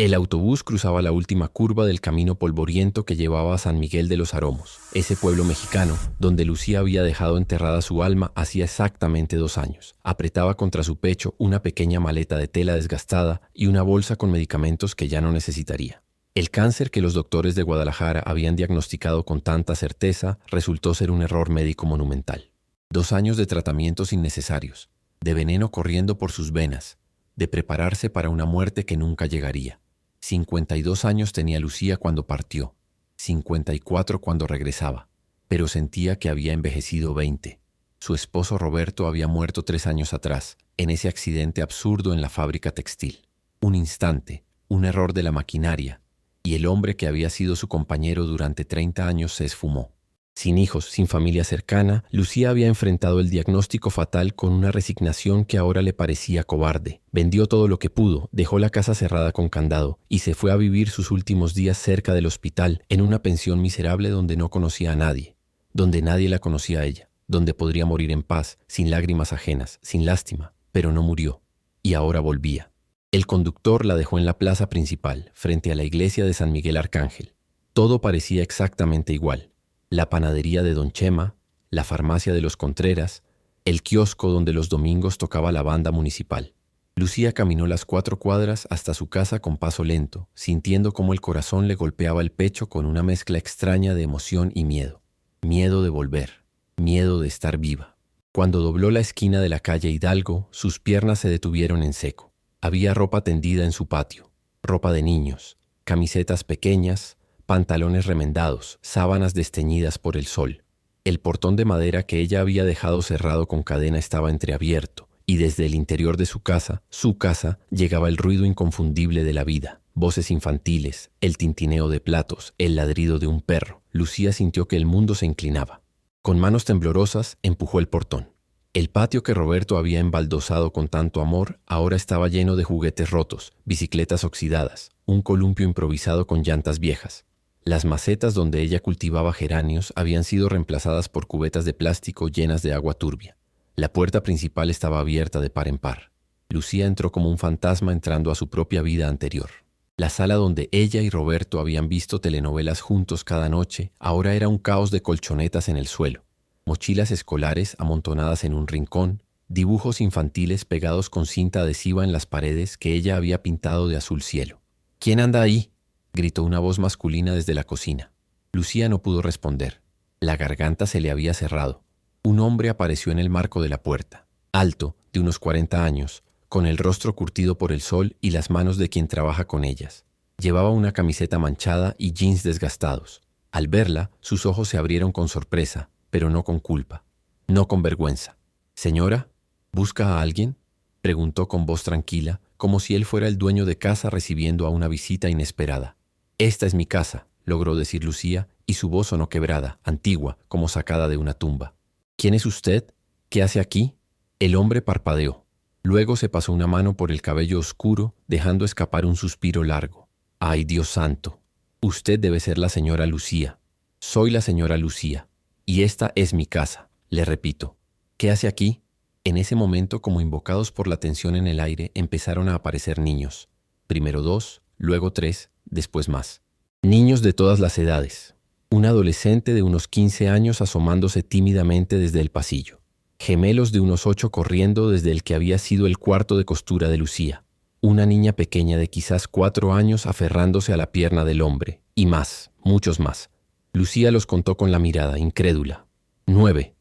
El autobús cruzaba la última curva del camino polvoriento que llevaba a San Miguel de los Aromos, ese pueblo mexicano donde Lucía había dejado enterrada su alma hacía exactamente 2 años. Apretaba contra su pecho una pequeña maleta de tela desgastada y una bolsa con medicamentos que ya no necesitaría. El cáncer que los doctores de Guadalajara habían diagnosticado con tanta certeza resultó ser un error médico monumental. 2 años de tratamientos innecesarios, de veneno corriendo por sus venas, de prepararse para una muerte que nunca llegaría. 52 años tenía Lucía cuando partió, 54 cuando regresaba, pero sentía que había envejecido 20. Su esposo Roberto había muerto 3 años atrás, en ese accidente absurdo en la fábrica textil. Un instante, un error de la maquinaria, y el hombre que había sido su compañero durante 30 años se esfumó. Sin hijos, sin familia cercana, Lucía había enfrentado el diagnóstico fatal con una resignación que ahora le parecía cobarde. Vendió todo lo que pudo, dejó la casa cerrada con candado y se fue a vivir sus últimos días cerca del hospital, en una pensión miserable donde no conocía a nadie, donde nadie la conocía a ella, donde podría morir en paz, sin lágrimas ajenas, sin lástima, pero no murió. Y ahora volvía. El conductor la dejó en la plaza principal, frente a la iglesia de San Miguel Arcángel. Todo parecía exactamente igual. La panadería de Don Chema, la farmacia de los Contreras, el kiosco donde los domingos tocaba la banda municipal. Lucía caminó las 4 cuadras hasta su casa con paso lento, sintiendo cómo el corazón le golpeaba el pecho con una mezcla extraña de emoción y miedo. Miedo de volver, miedo de estar viva. Cuando dobló la esquina de la calle Hidalgo, sus piernas se detuvieron en seco. Había ropa tendida en su patio, ropa de niños, camisetas pequeñas, pantalones remendados, sábanas desteñidas por el sol. El portón de madera que ella había dejado cerrado con cadena estaba entreabierto, y desde el interior de su casa, llegaba el ruido inconfundible de la vida. Voces infantiles, el tintineo de platos, el ladrido de un perro. Lucía sintió que el mundo se inclinaba. Con manos temblorosas empujó el portón. El patio que Roberto había embaldosado con tanto amor ahora estaba lleno de juguetes rotos, bicicletas oxidadas, un columpio improvisado con llantas viejas. Las macetas donde ella cultivaba geranios habían sido reemplazadas por cubetas de plástico llenas de agua turbia. La puerta principal estaba abierta de par en par. Lucía entró como un fantasma entrando a su propia vida anterior. La sala donde ella y Roberto habían visto telenovelas juntos cada noche ahora era un caos de colchonetas en el suelo, mochilas escolares amontonadas en un rincón, dibujos infantiles pegados con cinta adhesiva en las paredes que ella había pintado de azul cielo. «¿Quién anda ahí?», gritó una voz masculina desde la cocina. Lucía no pudo responder. La garganta se le había cerrado. Un hombre apareció en el marco de la puerta, alto, de unos 40 años, con el rostro curtido por el sol y las manos de quien trabaja con ellas. Llevaba una camiseta manchada y jeans desgastados. Al verla, sus ojos se abrieron con sorpresa, pero no con culpa, no con vergüenza. «Señora, ¿busca a alguien?», preguntó con voz tranquila, como si él fuera el dueño de casa recibiendo a una visita inesperada. «Esta es mi casa», logró decir Lucía, y su voz sonó quebrada, antigua, como sacada de una tumba. «¿Quién es usted? ¿Qué hace aquí?». El hombre parpadeó. Luego se pasó una mano por el cabello oscuro, dejando escapar un suspiro largo. «Ay, Dios santo. Usted debe ser la señora Lucía». «Soy la señora Lucía. Y esta es mi casa», le repito. «¿Qué hace aquí?». En ese momento, como invocados por la tensión en el aire, empezaron a aparecer niños. Primero 2, luego 3, después más. Niños de todas las edades. Un adolescente de unos 15 años asomándose tímidamente desde el pasillo. Gemelos de unos 8 corriendo desde el que había sido el cuarto de costura de Lucía. Una niña pequeña de quizás 4 años aferrándose a la pierna del hombre. Y más, muchos más. Lucía los contó con la mirada, incrédula. 9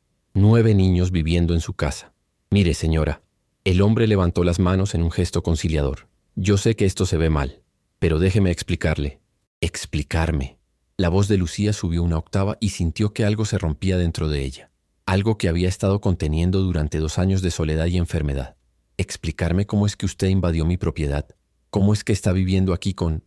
niños viviendo en su casa. «Mire, señora». El hombre levantó las manos en un gesto conciliador. «Yo sé que esto se ve mal, pero déjeme explicarle». «¿Explicarme?». La voz de Lucía subió una octava y sintió que algo se rompía dentro de ella. Algo que había estado conteniendo durante 2 años de soledad y enfermedad. «¿Explicarme cómo es que usted invadió mi propiedad? ¿Cómo es que está viviendo aquí con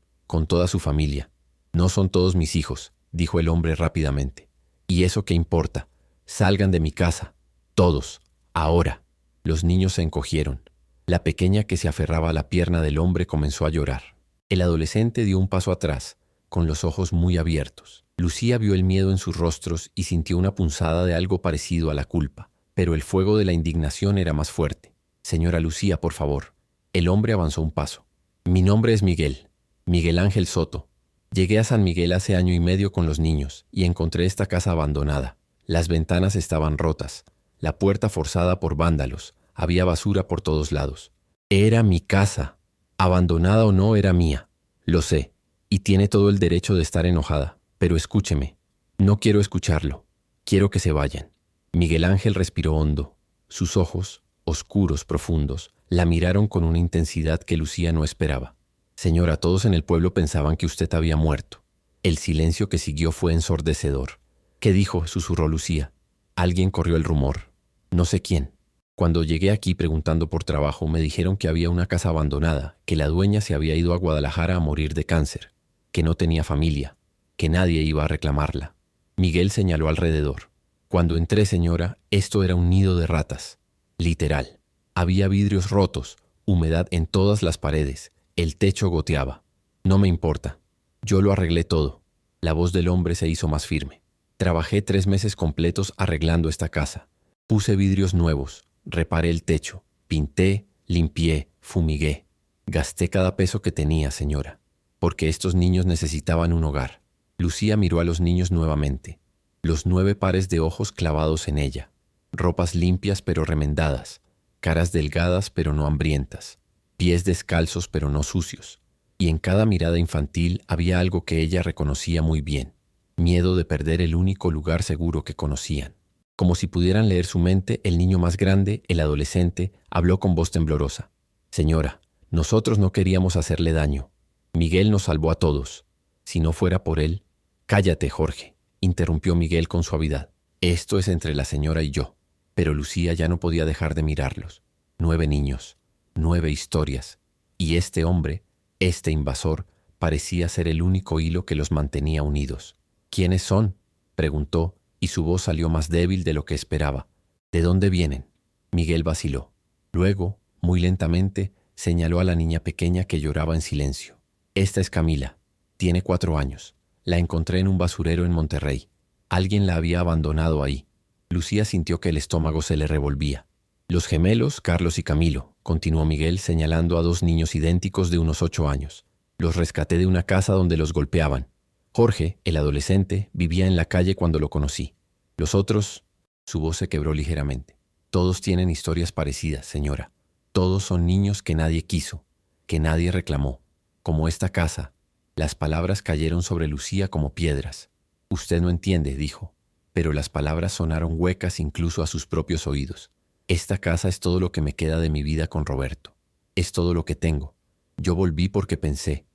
toda su familia?». «No son todos mis hijos», dijo el hombre rápidamente. «¿Y eso qué importa? Salgan de mi casa. Todos. Ahora». Los niños se encogieron. La pequeña que se aferraba a la pierna del hombre comenzó a llorar. El adolescente dio un paso atrás, con los ojos muy abiertos. Lucía vio el miedo en sus rostros y sintió una punzada de algo parecido a la culpa, pero el fuego de la indignación era más fuerte. «Señora Lucía, por favor». El hombre avanzó un paso. «Mi nombre es Miguel. Miguel Ángel Soto. Llegué a San Miguel hace año y medio con los niños y encontré esta casa abandonada. Las ventanas estaban rotas, la puerta forzada por vándalos, había basura por todos lados. Era mi casa. Abandonada o no, era mía. Lo sé, y tiene todo el derecho de estar enojada, pero escúcheme. No quiero escucharlo. Quiero que se vayan. Miguel Ángel respiró hondo. Sus ojos, oscuros, profundos, la miraron con una intensidad que Lucía no esperaba. Señora, todos en el pueblo pensaban que usted había muerto. El silencio que siguió fue ensordecedor. ¿Qué dijo?, susurró Lucía. Alguien corrió el rumor. No sé quién. Cuando llegué aquí preguntando por trabajo, me dijeron que había una casa abandonada, que la dueña se había ido a Guadalajara a morir de cáncer, que no tenía familia, que nadie iba a reclamarla. Miguel señaló alrededor. Cuando entré, señora, esto era un nido de ratas. Literal. Había vidrios rotos, humedad en todas las paredes, el techo goteaba. No me importa. Yo lo arreglé todo. La voz del hombre se hizo más firme. Trabajé 3 meses completos arreglando esta casa. Puse vidrios nuevos, reparé el techo, pinté, limpié, fumigué. Gasté cada peso que tenía, señora, porque estos niños necesitaban un hogar. Lucía miró a los niños nuevamente. Los 9 pares de ojos clavados en ella. Ropas limpias pero remendadas. Caras delgadas pero no hambrientas. Pies descalzos pero no sucios. Y en cada mirada infantil había algo que ella reconocía muy bien. Miedo de perder el único lugar seguro que conocían. Como si pudieran leer su mente, el niño más grande, el adolescente, habló con voz temblorosa. Señora, nosotros no queríamos hacerle daño. Miguel nos salvó a todos. Si no fuera por él... Cállate, Jorge, interrumpió Miguel con suavidad. Esto es entre la señora y yo. Pero Lucía ya no podía dejar de mirarlos. 9 niños, 9 historias. Y este hombre, este invasor, parecía ser el único hilo que los mantenía unidos. ¿Quiénes son?, preguntó, y su voz salió más débil de lo que esperaba. ¿De dónde vienen? Miguel vaciló. Luego, muy lentamente, señaló a la niña pequeña que lloraba en silencio. Esta es Camila. Tiene 4 años. La encontré en un basurero en Monterrey. Alguien la había abandonado ahí. Lucía sintió que el estómago se le revolvía. Los gemelos, Carlos y Camilo, continuó Miguel señalando a 2 niños idénticos de unos 8 años. Los rescaté de una casa donde los golpeaban. Jorge, el adolescente, vivía en la calle cuando lo conocí. Los otros... Su voz se quebró ligeramente. Todos tienen historias parecidas, señora. Todos son niños que nadie quiso, que nadie reclamó. Como esta casa. Las palabras cayeron sobre Lucía como piedras. Usted no entiende, dijo, pero las palabras sonaron huecas incluso a sus propios oídos. Esta casa es todo lo que me queda de mi vida con Roberto. Es todo lo que tengo. Yo volví porque pensé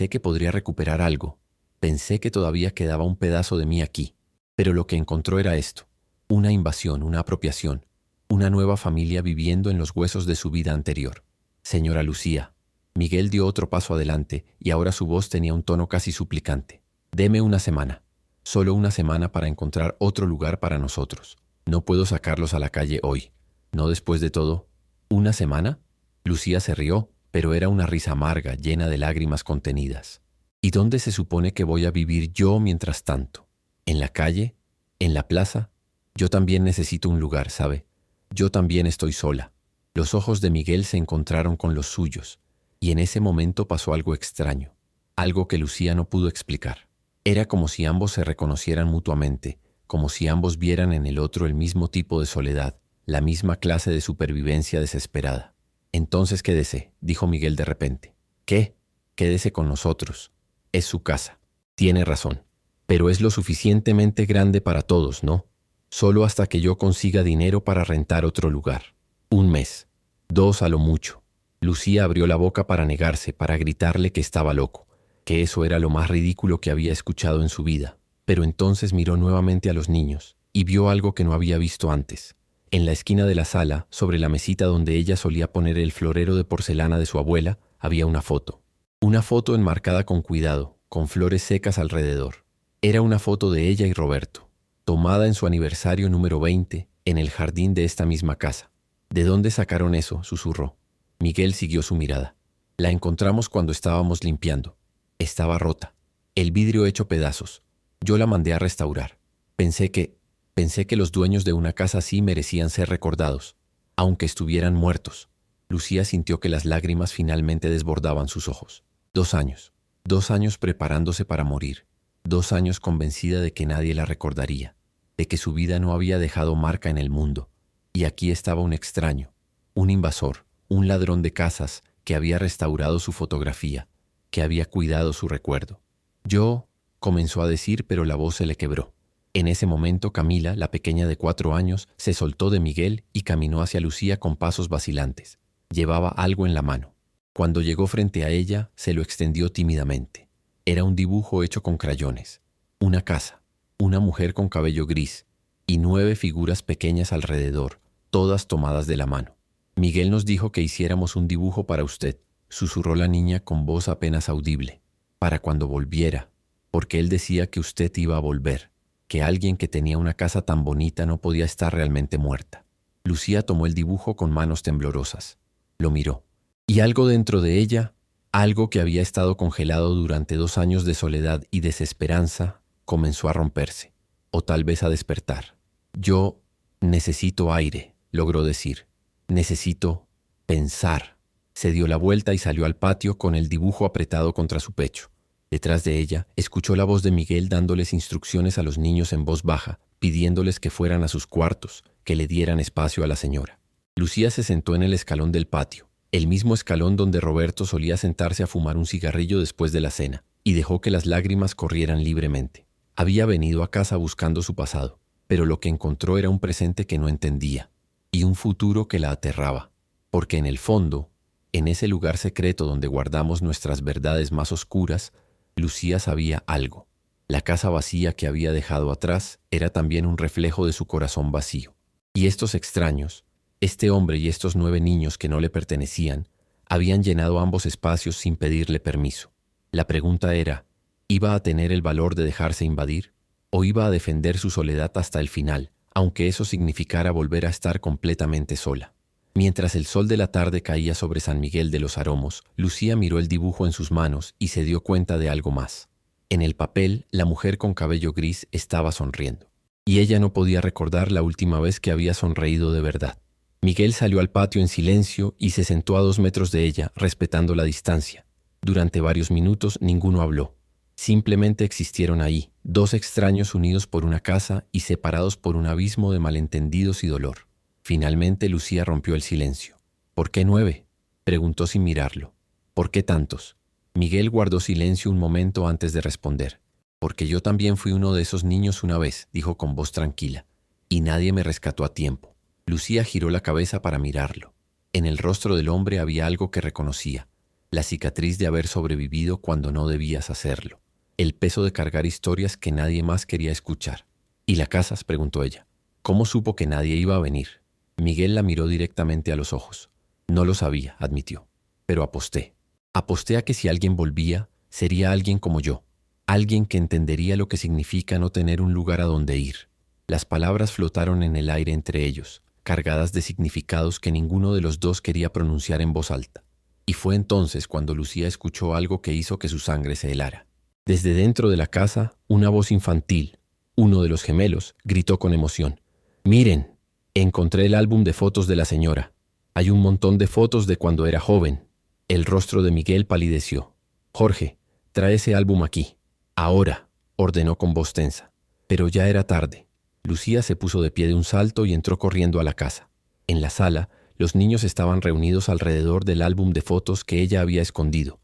que podría recuperar algo. Pensé que todavía quedaba un pedazo de mí aquí, pero lo que encontró era esto, una invasión, una apropiación, una nueva familia viviendo en los huesos de su vida anterior. Señora Lucía, Miguel dio otro paso adelante y ahora su voz tenía un tono casi suplicante. Deme una semana, solo una semana para encontrar otro lugar para nosotros. No puedo sacarlos a la calle hoy. ¿No después de todo? ¿Una semana? Lucía se rió, pero era una risa amarga, llena de lágrimas contenidas. ¿Y dónde se supone que voy a vivir yo mientras tanto? ¿En la calle? ¿En la plaza? Yo también necesito un lugar, ¿sabe? Yo también estoy sola. Los ojos de Miguel se encontraron con los suyos, y en ese momento pasó algo extraño, algo que Lucía no pudo explicar. Era como si ambos se reconocieran mutuamente, como si ambos vieran en el otro el mismo tipo de soledad, la misma clase de supervivencia desesperada. Entonces quédese, dijo Miguel de repente. ¿Qué? Quédese con nosotros. Es su casa. Tiene razón. Pero es lo suficientemente grande para todos, ¿no? Solo hasta que yo consiga dinero para rentar otro lugar. 1 mes. 2 a lo mucho. Lucía abrió la boca para negarse, para gritarle que estaba loco, que eso era lo más ridículo que había escuchado en su vida. Pero entonces miró nuevamente a los niños y vio algo que no había visto antes. En la esquina de la sala, sobre la mesita donde ella solía poner el florero de porcelana de su abuela, había una foto. Una foto enmarcada con cuidado, con flores secas alrededor. Era una foto de ella y Roberto, tomada en su aniversario número 20, en el jardín de esta misma casa. ¿De dónde sacaron eso?, susurró. Miguel siguió su mirada. La encontramos cuando estábamos limpiando. Estaba rota, el vidrio hecho pedazos. Yo la mandé a restaurar. Pensé que los dueños de una casa así merecían ser recordados, aunque estuvieran muertos. Lucía sintió que las lágrimas finalmente desbordaban sus ojos. 2 años. 2 años preparándose para morir. 2 años convencida de que nadie la recordaría, de que su vida no había dejado marca en el mundo. Y aquí estaba un extraño, un invasor, un ladrón de casas que había restaurado su fotografía, que había cuidado su recuerdo. Yo, comenzó a decir, pero la voz se le quebró. En ese momento Camila, la pequeña de 4 años, se soltó de Miguel y caminó hacia Lucía con pasos vacilantes. Llevaba algo en la mano. Cuando llegó frente a ella, se lo extendió tímidamente. Era un dibujo hecho con crayones. Una casa, una mujer con cabello gris y 9 figuras pequeñas alrededor, todas tomadas de la mano. Miguel nos dijo que hiciéramos un dibujo para usted, susurró la niña con voz apenas audible, para cuando volviera, porque él decía que usted iba a volver, que alguien que tenía una casa tan bonita no podía estar realmente muerta. Lucía tomó el dibujo con manos temblorosas. Lo miró. Y algo dentro de ella, algo que había estado congelado durante 2 años de soledad y desesperanza, comenzó a romperse, o tal vez a despertar. Yo necesito aire, logró decir. Necesito pensar. Se dio la vuelta y salió al patio con el dibujo apretado contra su pecho. Detrás de ella, escuchó la voz de Miguel dándoles instrucciones a los niños en voz baja, pidiéndoles que fueran a sus cuartos, que le dieran espacio a la señora. Lucía se sentó en el escalón del patio, el mismo escalón donde Roberto solía sentarse a fumar un cigarrillo después de la cena, y dejó que las lágrimas corrieran libremente. Había venido a casa buscando su pasado, pero lo que encontró era un presente que no entendía, y un futuro que la aterraba, porque en el fondo, en ese lugar secreto donde guardamos nuestras verdades más oscuras, Lucía sabía algo. La casa vacía que había dejado atrás era también un reflejo de su corazón vacío. Y estos extraños, este hombre y estos 9 niños que no le pertenecían, habían llenado ambos espacios sin pedirle permiso. La pregunta era, ¿iba a tener el valor de dejarse invadir? ¿O iba a defender su soledad hasta el final, aunque eso significara volver a estar completamente sola? Mientras el sol de la tarde caía sobre San Miguel de los Aromos, Lucía miró el dibujo en sus manos y se dio cuenta de algo más. En el papel, la mujer con cabello gris estaba sonriendo. Y ella no podía recordar la última vez que había sonreído de verdad. Miguel salió al patio en silencio y se sentó a 2 metros de ella, respetando la distancia. Durante varios minutos ninguno habló. Simplemente existieron ahí, 2 extraños unidos por una casa y separados por un abismo de malentendidos y dolor. Finalmente Lucía rompió el silencio. ¿Por qué 9? Preguntó sin mirarlo. ¿Por qué tantos? Miguel guardó silencio un momento antes de responder. Porque yo también fui uno de esos niños una vez, dijo con voz tranquila, y nadie me rescató a tiempo. Lucía giró la cabeza para mirarlo. En el rostro del hombre había algo que reconocía, la cicatriz de haber sobrevivido cuando no debías hacerlo, el peso de cargar historias que nadie más quería escuchar. ¿Y la casa?, preguntó ella. ¿Cómo supo que nadie iba a venir? Miguel la miró directamente a los ojos. No lo sabía, admitió, pero aposté. Aposté a que si alguien volvía, sería alguien como yo, alguien que entendería lo que significa no tener un lugar a donde ir. Las palabras flotaron en el aire entre ellos, cargadas de significados que ninguno de los dos quería pronunciar en voz alta. Y fue entonces cuando Lucía escuchó algo que hizo que su sangre se helara. Desde dentro de la casa, una voz infantil, uno de los gemelos, gritó con emoción. «¡Miren! Encontré el álbum de fotos de la señora. Hay un montón de fotos de cuando era joven». El rostro de Miguel palideció. «Jorge, trae ese álbum aquí». «Ahora», ordenó con voz tensa. Pero ya era tarde. Lucía se puso de pie de un salto y entró corriendo a la casa. En la sala, los niños estaban reunidos alrededor del álbum de fotos que ella había escondido,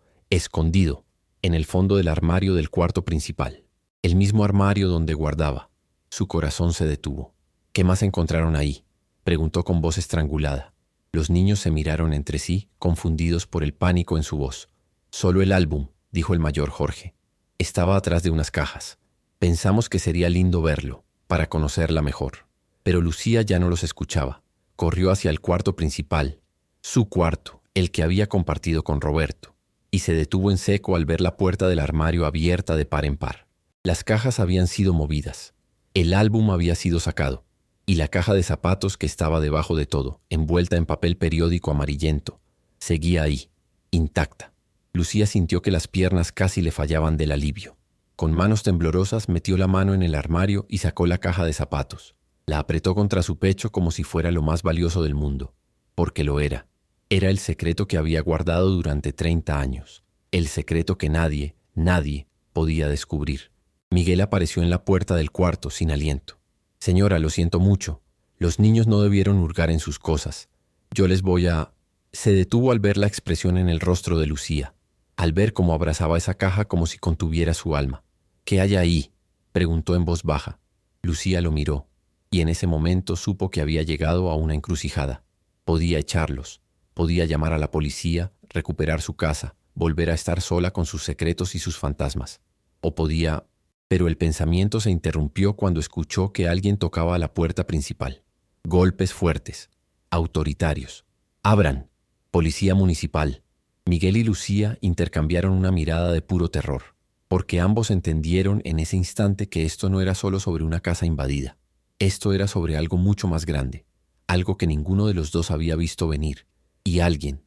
en el fondo del armario del cuarto principal. El mismo armario donde guardaba. Su corazón se detuvo. «¿Qué más encontraron ahí?», preguntó con voz estrangulada. Los niños se miraron entre sí, confundidos por el pánico en su voz. «Solo el álbum», dijo el mayor Jorge. «Estaba atrás de unas cajas. Pensamos que sería lindo verlo, para conocerla mejor». Pero Lucía ya no los escuchaba. Corrió hacia el cuarto principal, su cuarto, el que había compartido con Roberto, y se detuvo en seco al ver la puerta del armario abierta de par en par. Las cajas habían sido movidas. El álbum había sido sacado. Y la caja de zapatos que estaba debajo de todo, envuelta en papel periódico amarillento, seguía ahí, intacta. Lucía sintió que las piernas casi le fallaban del alivio. Con manos temblorosas metió la mano en el armario y sacó la caja de zapatos. La apretó contra su pecho como si fuera lo más valioso del mundo, porque lo era. Era el secreto que había guardado durante 30 años, el secreto que nadie, Nadie podía descubrir. Miguel apareció en la puerta del cuarto sin aliento. Señora, lo siento mucho. Los niños no debieron hurgar en sus cosas. Yo les voy a... Se detuvo al ver la expresión en el rostro de Lucía, al ver cómo abrazaba esa caja como si contuviera su alma. ¿Qué hay ahí?, preguntó en voz baja. Lucía lo miró, y en ese momento supo que había llegado a una encrucijada. Podía echarlos, podía llamar a la policía, recuperar su casa, volver a estar sola con sus secretos y sus fantasmas. O podía... Pero el pensamiento se interrumpió cuando escuchó que alguien tocaba a la puerta principal. Golpes fuertes, autoritarios. «¡Abran! Policía municipal». Miguel y Lucía intercambiaron una mirada de puro terror, porque ambos entendieron en ese instante que esto no era solo sobre una casa invadida. Esto era sobre algo mucho más grande, algo que ninguno de los dos había visto venir, y alguien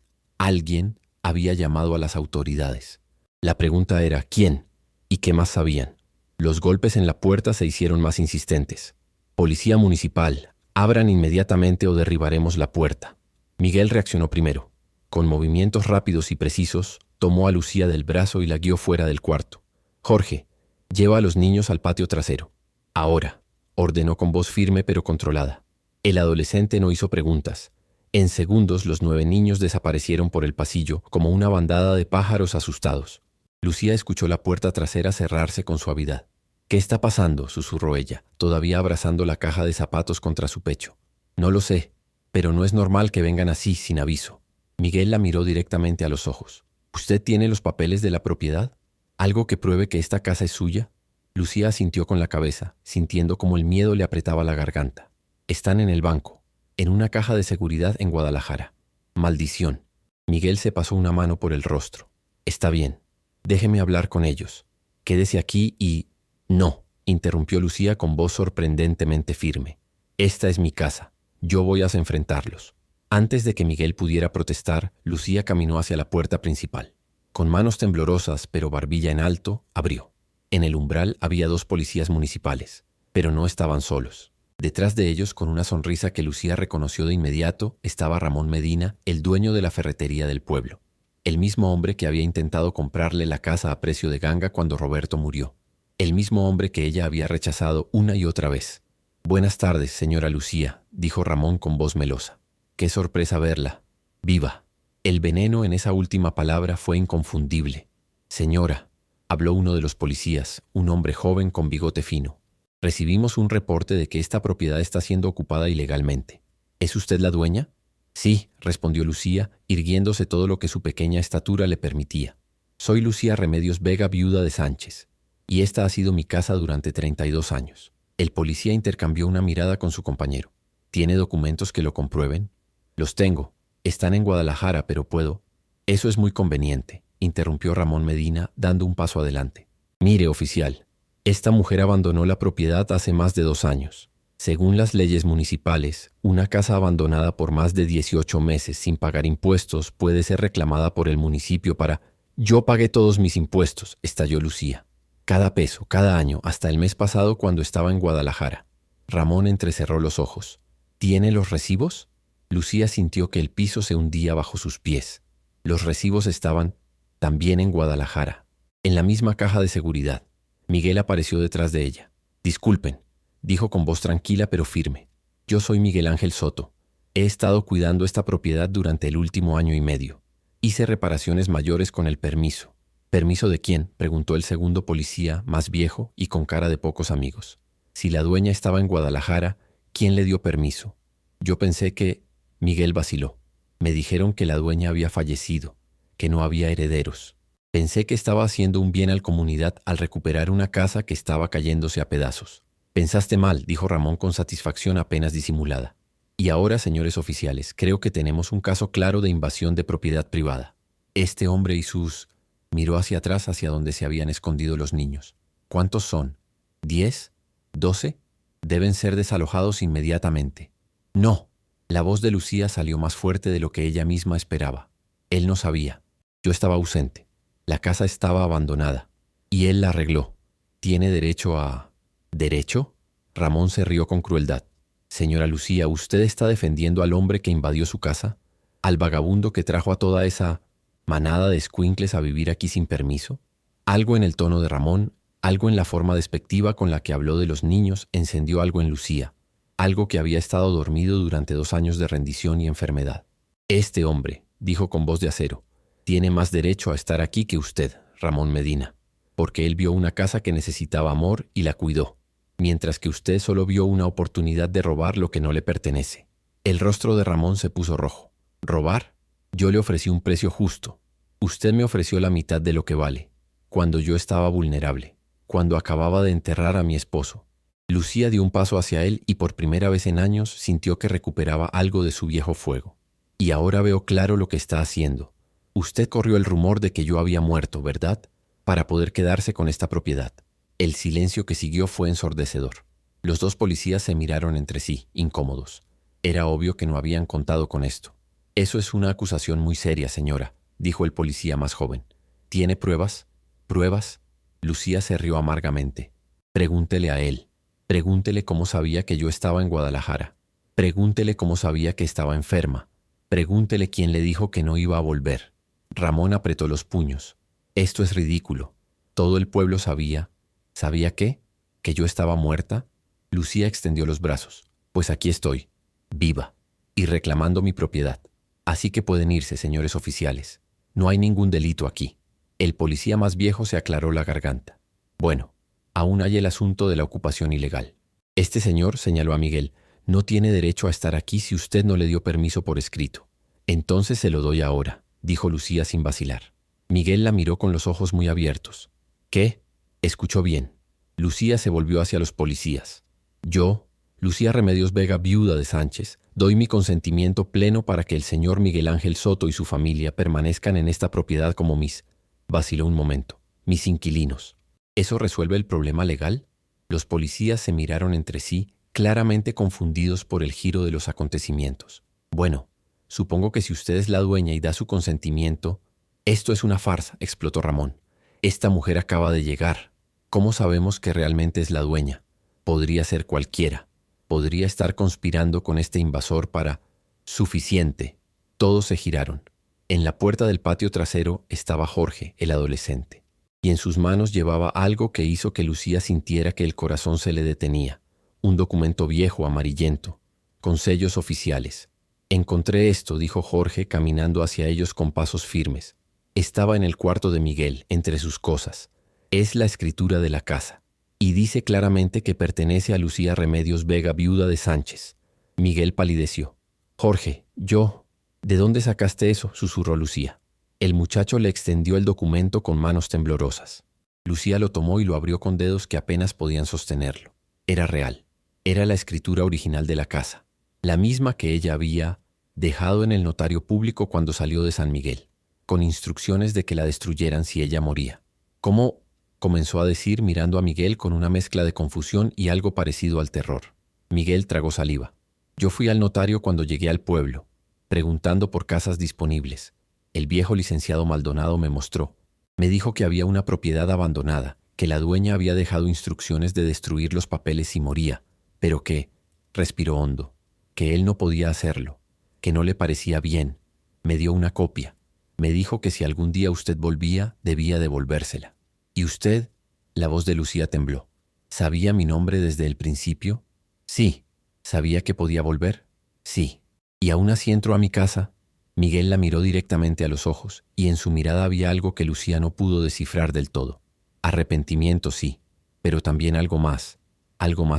había llamado a las autoridades. La pregunta era ¿quién? ¿Y qué más sabían? Los golpes en la puerta se hicieron más insistentes. «Policía municipal, abran inmediatamente o derribaremos la puerta». Miguel reaccionó primero. Con movimientos rápidos y precisos, tomó a Lucía del brazo y la guió fuera del cuarto. «Jorge, lleva a los niños al patio trasero». «Ahora», ordenó con voz firme pero controlada. El adolescente no hizo preguntas. En segundos los 9 niños desaparecieron por el pasillo como una bandada de pájaros asustados. Lucía escuchó la puerta trasera cerrarse con suavidad. «¿Qué está pasando?», susurró ella, todavía abrazando la caja de zapatos contra su pecho. «No lo sé, pero no es normal que vengan así, sin aviso». Miguel la miró directamente a los ojos. «¿Usted tiene los papeles de la propiedad? ¿Algo que pruebe que esta casa es suya?». Lucía asintió con la cabeza, sintiendo como el miedo le apretaba la garganta. «Están en el banco, en una caja de seguridad en Guadalajara». «Maldición». Miguel se pasó una mano por el rostro. «Está bien. Déjeme hablar con ellos. Quédese aquí y...». «No», interrumpió Lucía con voz sorprendentemente firme. «Esta es mi casa. Yo voy a enfrentarlos». Antes de que Miguel pudiera protestar, Lucía caminó hacia la puerta principal. Con manos temblorosas, pero barbilla en alto, abrió. En el umbral había 2 policías municipales, pero no estaban solos. Detrás de ellos, con una sonrisa que Lucía reconoció de inmediato, estaba Ramón Medina, el dueño de la ferretería del pueblo. El mismo hombre que había intentado comprarle la casa a precio de ganga cuando Roberto murió. El mismo hombre que ella había rechazado una y otra vez. «Buenas tardes, señora Lucía», dijo Ramón con voz melosa. «Qué sorpresa verla. Viva». El veneno en esa última palabra fue inconfundible. «Señora», habló uno de los policías, un hombre joven con bigote fino. «Recibimos un reporte de que esta propiedad está siendo ocupada ilegalmente. ¿Es usted la dueña?». «Sí», respondió Lucía, irguiéndose todo lo que su pequeña estatura le permitía. «Soy Lucía Remedios Vega, viuda de Sánchez, y esta ha sido mi casa durante 32 años». El policía intercambió una mirada con su compañero. «¿Tiene documentos que lo comprueben?». «Los tengo. Están en Guadalajara, pero puedo...». «Eso es muy conveniente», interrumpió Ramón Medina, dando un paso adelante. «Mire, oficial, esta mujer abandonó la propiedad hace más de 2 años. Según las leyes municipales, una casa abandonada por más de 18 meses sin pagar impuestos puede ser reclamada por el municipio para... «Yo pagué todos mis impuestos», estalló Lucía. «Cada peso, cada año, hasta el mes pasado cuando estaba en Guadalajara». Ramón entrecerró los ojos. «¿Tiene los recibos?». Lucía sintió que el piso se hundía bajo sus pies. Los recibos estaban también en Guadalajara, en la misma caja de seguridad. Miguel apareció detrás de ella. «Disculpen», dijo con voz tranquila pero firme. «Yo soy Miguel Ángel Soto. He estado cuidando esta propiedad durante el último año y medio. Hice reparaciones mayores con el permiso». «¿Permiso de quién?», preguntó el segundo policía, más viejo y con cara de pocos amigos. «Si la dueña estaba en Guadalajara, ¿quién le dio permiso?». «Yo pensé que...». Miguel vaciló. «Me dijeron que la dueña había fallecido, que no había herederos. Pensé que estaba haciendo un bien a la comunidad al recuperar una casa que estaba cayéndose a pedazos». «Pensaste mal», dijo Ramón con satisfacción apenas disimulada. «Y ahora, señores oficiales, creo que tenemos un caso claro de invasión de propiedad privada. Este hombre y sus...». Miró hacia atrás, hacia donde se habían escondido los niños. «¿Cuántos son? ¿10? ¿12? Deben ser desalojados inmediatamente». «No». La voz de Lucía salió más fuerte de lo que ella misma esperaba. «Él no sabía. Yo estaba ausente. La casa estaba abandonada. Y él la arregló. Tiene derecho a...». «¿Derecho?». Ramón se rió con crueldad. «Señora Lucía, ¿usted está defendiendo al hombre que invadió su casa? ¿Al vagabundo que trajo a toda esa manada de escuincles a vivir aquí sin permiso? Algo en el tono de Ramón, algo en la forma despectiva con la que habló de los niños encendió algo en Lucía, algo que había estado dormido durante 2 años de rendición y enfermedad. Este hombre, dijo con voz de acero, tiene más derecho a estar aquí que usted, Ramón Medina, porque él vio una casa que necesitaba amor y la cuidó, mientras que usted solo vio una oportunidad de robar lo que no le pertenece. El rostro de Ramón se puso rojo. ¿Robar? Yo le ofrecí un precio justo. Usted me ofreció la mitad de lo que vale, cuando yo estaba vulnerable, cuando acababa de enterrar a mi esposo. Lucía dio un paso hacia él y por primera vez en años sintió que recuperaba algo de su viejo fuego. Y ahora veo claro lo que está haciendo. Usted corrió el rumor de que yo había muerto, ¿verdad? Para poder quedarse con esta propiedad. El silencio que siguió fue ensordecedor. Los 2 policías se miraron entre sí, incómodos. Era obvio que no habían contado con esto. Eso es una acusación muy seria, señora, dijo el policía más joven. ¿Tiene pruebas? ¿Pruebas? Lucía se rió amargamente. Pregúntele a él. Pregúntele cómo sabía que yo estaba en Guadalajara. Pregúntele cómo sabía que estaba enferma. Pregúntele quién le dijo que no iba a volver. Ramón apretó los puños. Esto es ridículo. Todo el pueblo sabía. ¿Sabía qué? ¿Que yo estaba muerta? Lucía extendió los brazos. Pues aquí estoy, viva, y reclamando mi propiedad. Así que pueden irse, señores oficiales. No hay ningún delito aquí. El policía más viejo se aclaró la garganta. Bueno, aún hay el asunto de la ocupación ilegal. Este señor, señaló a Miguel, no tiene derecho a estar aquí si usted no le dio permiso por escrito. Entonces se lo doy ahora, dijo Lucía sin vacilar. Miguel la miró con los ojos muy abiertos. ¿Qué? Escuchó bien. Lucía se volvió hacia los policías. Yo, Lucía Remedios Vega, viuda de Sánchez, doy mi consentimiento pleno para que el señor Miguel Ángel Soto y su familia permanezcan en esta propiedad como vaciló un momento, mis inquilinos. ¿Eso resuelve el problema legal? Los policías se miraron entre sí, claramente confundidos por el giro de los acontecimientos. Bueno, supongo que si usted es la dueña y da su consentimiento... Esto es una farsa, explotó Ramón. Esta mujer acaba de llegar. ¿Cómo sabemos que realmente es la dueña? Podría ser cualquiera. Podría estar conspirando con este invasor para... Suficiente. Todos se giraron. En la puerta del patio trasero estaba Jorge, el adolescente, y en sus manos llevaba algo que hizo que Lucía sintiera que el corazón se le detenía. Un documento viejo, amarillento, con sellos oficiales. Encontré esto, dijo Jorge, caminando hacia ellos con pasos firmes. Estaba en el cuarto de Miguel, entre sus cosas. Es la escritura de la casa, y dice claramente que pertenece a Lucía Remedios Vega, viuda de Sánchez. Miguel palideció. Jorge, yo... ¿De dónde sacaste eso?, susurró Lucía. El muchacho le extendió el documento con manos temblorosas. Lucía lo tomó y lo abrió con dedos que apenas podían sostenerlo. Era real. Era la escritura original de la casa, la misma que ella había dejado en el notario público cuando salió de San Miguel, con instrucciones de que la destruyeran si ella moría. ¿Cómo? Comenzó a decir mirando a Miguel con una mezcla de confusión y algo parecido al terror. Miguel tragó saliva. Yo fui al notario cuando llegué al pueblo, preguntando por casas disponibles. El viejo licenciado Maldonado me mostró. Me dijo que había una propiedad abandonada, que la dueña había dejado instrucciones de destruir los papeles si moría, pero que, respiró hondo, que él no podía hacerlo, que no le parecía bien. Me dio una copia. Me dijo que si algún día usted volvía, debía devolvérsela. ¿Y usted? La voz de Lucía tembló. ¿Sabía mi nombre desde el principio? Sí. ¿Sabía que podía volver? Sí. ¿Y aún así entró a mi casa? Miguel la miró directamente a los ojos, y en su mirada había algo que Lucía no pudo descifrar del todo. Arrepentimiento, sí, pero también algo más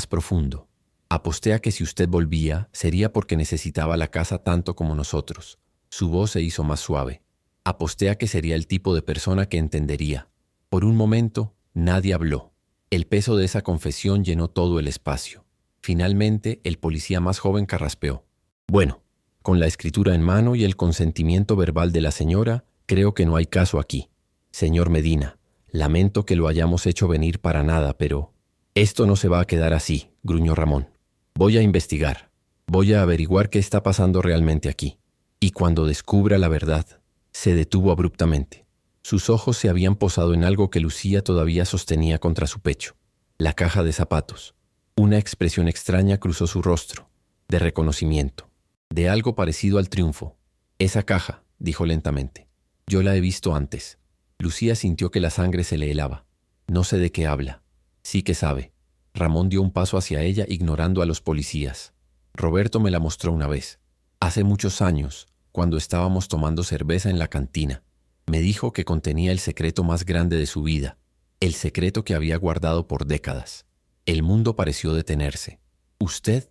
profundo. Aposté a que si usted volvía, sería porque necesitaba la casa tanto como nosotros. Su voz se hizo más suave. Aposté a que sería el tipo de persona que entendería. Por un momento, nadie habló. El peso de esa confesión llenó todo el espacio. Finalmente, el policía más joven carraspeó. Bueno, con la escritura en mano y el consentimiento verbal de la señora, creo que no hay caso aquí. Señor Medina, lamento que lo hayamos hecho venir para nada, pero... Esto no se va a quedar así, gruñó Ramón. Voy a investigar. Voy a averiguar qué está pasando realmente aquí. Y cuando descubra la verdad, se detuvo abruptamente. Sus ojos se habían posado en algo que Lucía todavía sostenía contra su pecho. La caja de zapatos. Una expresión extraña cruzó su rostro, de reconocimiento, de algo parecido al triunfo. Esa caja, dijo lentamente. Yo la he visto antes. Lucía sintió que la sangre se le helaba. No sé de qué habla. Sí que sabe. Ramón dio un paso hacia ella ignorando a los policías. Roberto me la mostró una vez. Hace muchos años, cuando estábamos tomando cerveza en la cantina. Me dijo que contenía el secreto más grande de su vida. El secreto que había guardado por décadas. El mundo pareció detenerse. Usted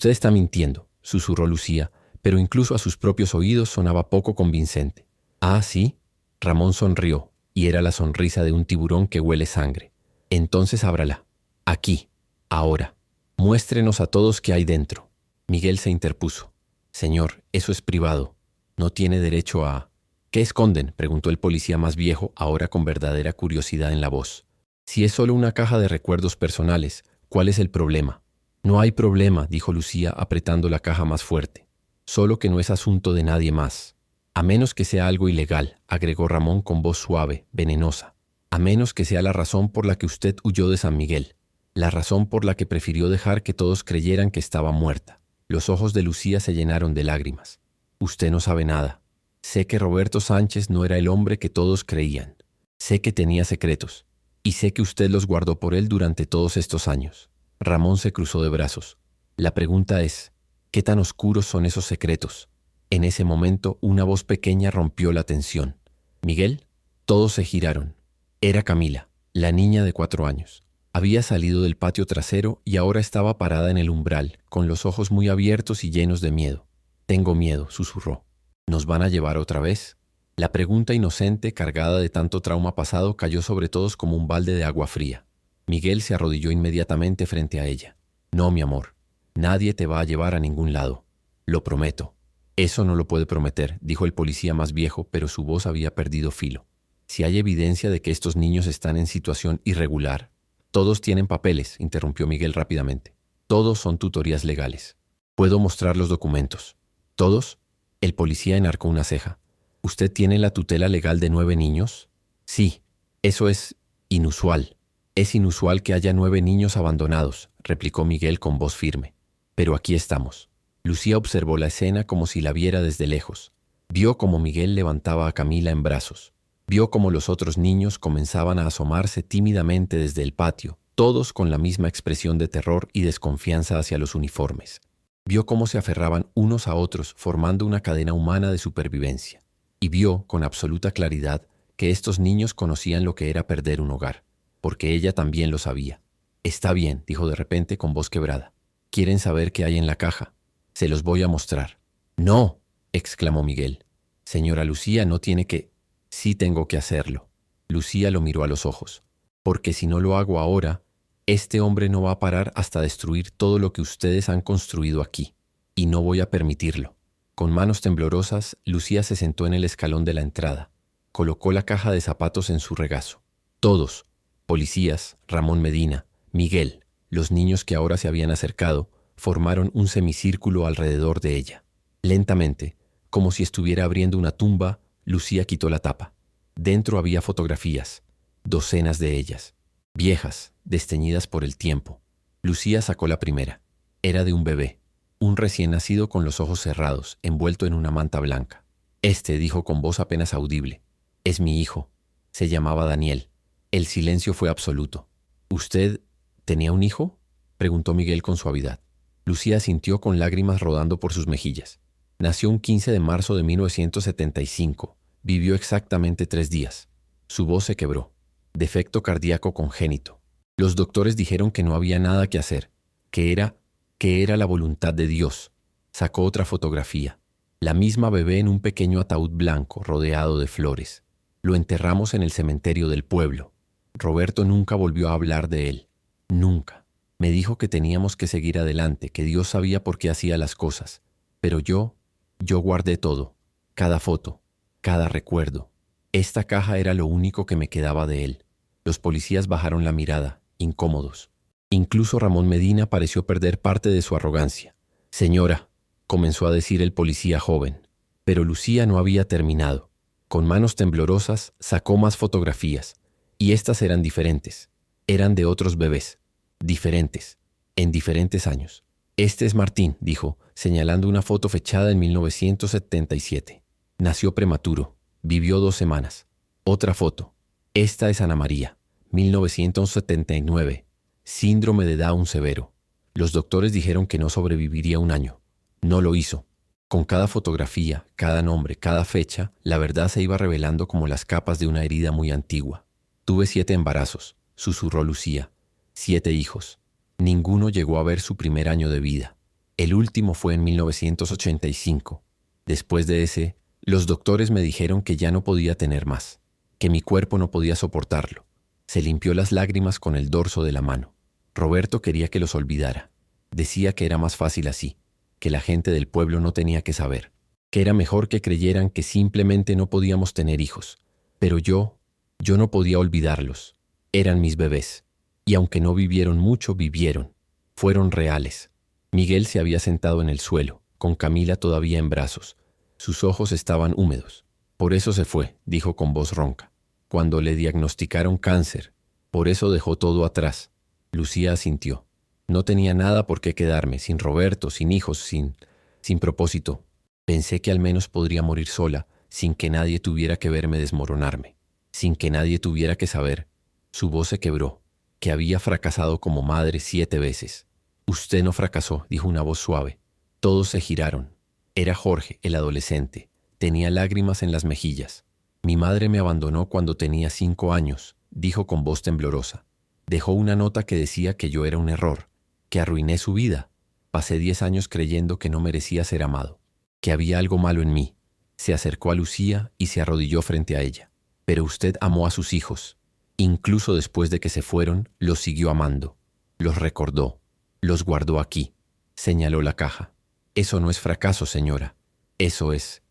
está mintiendo, susurró Lucía, pero incluso a sus propios oídos sonaba poco convincente. ¿Ah, sí? Ramón sonrió, y era la sonrisa de un tiburón que huele sangre. Entonces ábrala. Aquí. Ahora. Muéstrenos a todos qué hay dentro. Miguel se interpuso. Señor, eso es privado. No tiene derecho a... ¿Qué esconden?, preguntó el policía más viejo, ahora con verdadera curiosidad en la voz. Si es solo una caja de recuerdos personales, ¿cuál es el problema? No hay problema, dijo Lucía apretando la caja más fuerte. Solo que no es asunto de nadie más. A menos que sea algo ilegal, agregó Ramón con voz suave, venenosa. A menos que sea la razón por la que usted huyó de San Miguel. La razón por la que prefirió dejar que todos creyeran que estaba muerta. Los ojos de Lucía se llenaron de lágrimas. Usted no sabe nada. Sé que Roberto Sánchez no era el hombre que todos creían. Sé que tenía secretos. Y sé que usted los guardó por él durante todos estos años. Ramón se cruzó de brazos. La pregunta es, ¿qué tan oscuros son esos secretos? En ese momento, una voz pequeña rompió la tensión. ¿Miguel? Todos se giraron. Era Camila, la niña de 4 años. Había salido del patio trasero y ahora estaba parada en el umbral, con los ojos muy abiertos y llenos de miedo. Tengo miedo, susurró. ¿Nos van a llevar otra vez? La pregunta inocente, cargada de tanto trauma pasado, cayó sobre todos como un balde de agua fría. Miguel se arrodilló inmediatamente frente a ella. No, mi amor. Nadie te va a llevar a ningún lado. Lo prometo. Eso no lo puede prometer, dijo el policía más viejo, pero su voz había perdido filo. Si hay evidencia de que estos niños están en situación irregular. Todos tienen papeles, interrumpió Miguel rápidamente. Todos son tutorías legales. ¿Puedo mostrar los documentos? ¿Todos? El policía enarcó una ceja. ¿Usted tiene la tutela legal de 9 niños? Sí. Eso es inusual. Es inusual que haya 9 niños abandonados, replicó Miguel con voz firme. Pero aquí estamos. Lucía observó la escena como si la viera desde lejos. Vio cómo Miguel levantaba a Camila en brazos. Vio cómo los otros niños comenzaban a asomarse tímidamente desde el patio, todos con la misma expresión de terror y desconfianza hacia los uniformes. Vio cómo se aferraban unos a otros formando una cadena humana de supervivencia. Y vio con absoluta claridad que estos niños conocían lo que era perder un hogar, porque ella también lo sabía. Está bien, dijo de repente con voz quebrada. ¿Quieren saber qué hay en la caja? Se los voy a mostrar. ¡No!, exclamó Miguel. Señora Lucía, no tiene que... Sí tengo que hacerlo. Lucía lo miró a los ojos. Porque si no lo hago ahora, este hombre no va a parar hasta destruir todo lo que ustedes han construido aquí. Y no voy a permitirlo. Con manos temblorosas, Lucía se sentó en el escalón de la entrada. Colocó la caja de zapatos en su regazo. Todos, policías, Ramón Medina, Miguel, los niños que ahora se habían acercado, formaron un semicírculo alrededor de ella. Lentamente, como si estuviera abriendo una tumba, Lucía quitó la tapa. Dentro había fotografías, docenas de ellas, viejas, desteñidas por el tiempo. Lucía sacó la primera. Era de un bebé, un recién nacido con los ojos cerrados, envuelto en una manta blanca. Dijo con voz apenas audible, es mi hijo. Se llamaba Daniel. El silencio fue absoluto. ¿Usted tenía un hijo?, preguntó Miguel con suavidad. Lucía asintió con lágrimas rodando por sus mejillas. Nació un 15 de marzo de 1975. Vivió exactamente 3 días. Su voz se quebró. Defecto cardíaco congénito. Los doctores dijeron que no había nada que hacer, que era la voluntad de Dios. Sacó otra fotografía. La misma bebé en un pequeño ataúd blanco rodeado de flores. Lo enterramos en el cementerio del pueblo. Roberto nunca volvió a hablar de él. Nunca. Me dijo que teníamos que seguir adelante, que Dios sabía por qué hacía las cosas. Pero yo guardé todo. Cada foto, cada recuerdo. Esta caja era lo único que me quedaba de él. Los policías bajaron la mirada, incómodos. Incluso Ramón Medina pareció perder parte de su arrogancia. Señora, comenzó a decir el policía joven. Pero Lucía no había terminado. Con manos temblorosas sacó más fotografías. Y estas eran diferentes. Eran de otros bebés. Diferentes. En diferentes años. Este es Martín, dijo, señalando una foto fechada en 1977. Nació prematuro. Vivió 2 semanas. Otra foto. Esta es Ana María, 1979. Síndrome de Down severo. Los doctores dijeron que no sobreviviría un año. No lo hizo. Con cada fotografía, cada nombre, cada fecha, la verdad se iba revelando como las capas de una herida muy antigua. Tuve 7 embarazos, susurró Lucía. 7 hijos. Ninguno llegó a ver su primer año de vida. El último fue en 1985. Después de ese, los doctores me dijeron que ya no podía tener más, que mi cuerpo no podía soportarlo. Se limpió las lágrimas con el dorso de la mano. Roberto quería que los olvidara. Decía que era más fácil así, que la gente del pueblo no tenía que saber, que era mejor que creyeran que simplemente no podíamos tener hijos. Pero yo no podía olvidarlos. Eran mis bebés. Y aunque no vivieron mucho, vivieron. Fueron reales. Miguel se había sentado en el suelo, con Camila todavía en brazos. Sus ojos estaban húmedos. Por eso se fue, dijo con voz ronca. Cuando le diagnosticaron cáncer. Por eso dejó todo atrás. Lucía asintió. No tenía nada por qué quedarme, sin Roberto, sin hijos, sin propósito. Pensé que al menos podría morir sola, sin que nadie tuviera que verme desmoronarme, sin que nadie tuviera que saber. Su voz se quebró, que había fracasado como madre 7 veces. Usted no fracasó, dijo una voz suave. Todos se giraron. Era Jorge, el adolescente. Tenía lágrimas en las mejillas. Mi madre me abandonó cuando tenía 5 años, dijo con voz temblorosa. Dejó una nota que decía que yo era un error, que arruiné su vida. Pasé 10 años creyendo que no merecía ser amado, que había algo malo en mí. Se acercó a Lucía y se arrodilló frente a ella. Pero usted amó a sus hijos. Incluso después de que se fueron, los siguió amando. Los recordó. Los guardó aquí. Señaló la caja. Eso no es fracaso, señora. Eso es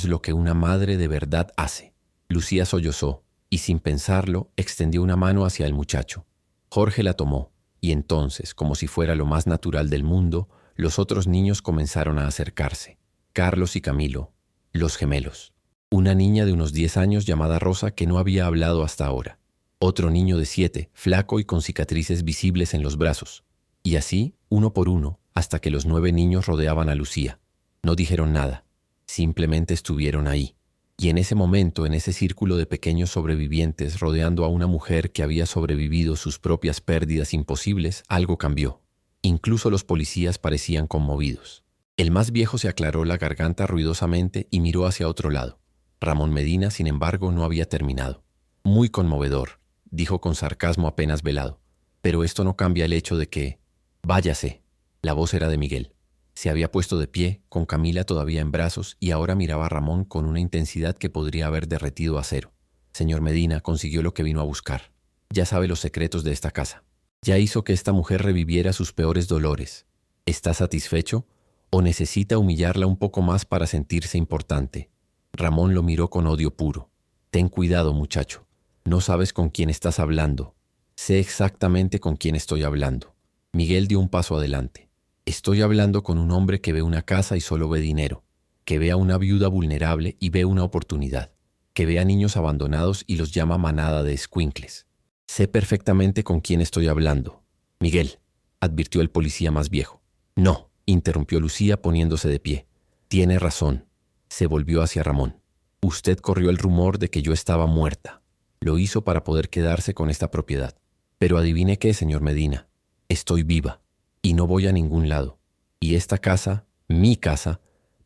lo que una madre de verdad hace. Lucía sollozó y sin pensarlo extendió una mano hacia el muchacho. Jorge la tomó y entonces, como si fuera lo más natural del mundo, los otros niños comenzaron a acercarse. Carlos y Camilo, los gemelos. Una niña de unos 10 años llamada Rosa que no había hablado hasta ahora. Otro niño de 7, flaco y con cicatrices visibles en los brazos. Y así, uno por uno, hasta que los 9 niños rodeaban a Lucía. No dijeron nada, simplemente estuvieron ahí. Y en ese momento, en ese círculo de pequeños sobrevivientes rodeando a una mujer que había sobrevivido sus propias pérdidas imposibles, algo cambió. Incluso los policías parecían conmovidos. El más viejo se aclaró la garganta ruidosamente y miró hacia otro lado. Ramón Medina, sin embargo, no había terminado. Muy conmovedor, dijo con sarcasmo apenas velado. Pero esto no cambia el hecho de que... Váyase. La voz era de Miguel. Se había puesto de pie, con Camila todavía en brazos, y ahora miraba a Ramón con una intensidad que podría haber derretido acero. Señor Medina, consiguió lo que vino a buscar. Ya sabe los secretos de esta casa. Ya hizo que esta mujer reviviera sus peores dolores. ¿Está satisfecho? ¿O necesita humillarla un poco más para sentirse importante? Ramón lo miró con odio puro. Ten cuidado, muchacho. No sabes con quién estás hablando. Sé exactamente con quién estoy hablando. Miguel dio un paso adelante. Estoy hablando con un hombre que ve una casa y solo ve dinero, que ve a una viuda vulnerable y ve una oportunidad, que ve a niños abandonados y los llama manada de escuincles. Sé perfectamente con quién estoy hablando. Miguel, advirtió el policía más viejo. No, interrumpió Lucía poniéndose de pie. Tiene razón. Se volvió hacia Ramón. Usted corrió el rumor de que yo estaba muerta. Lo hizo para poder quedarse con esta propiedad. Pero adivine qué, señor Medina. Estoy viva. Y no voy a ningún lado. Y esta casa, mi casa,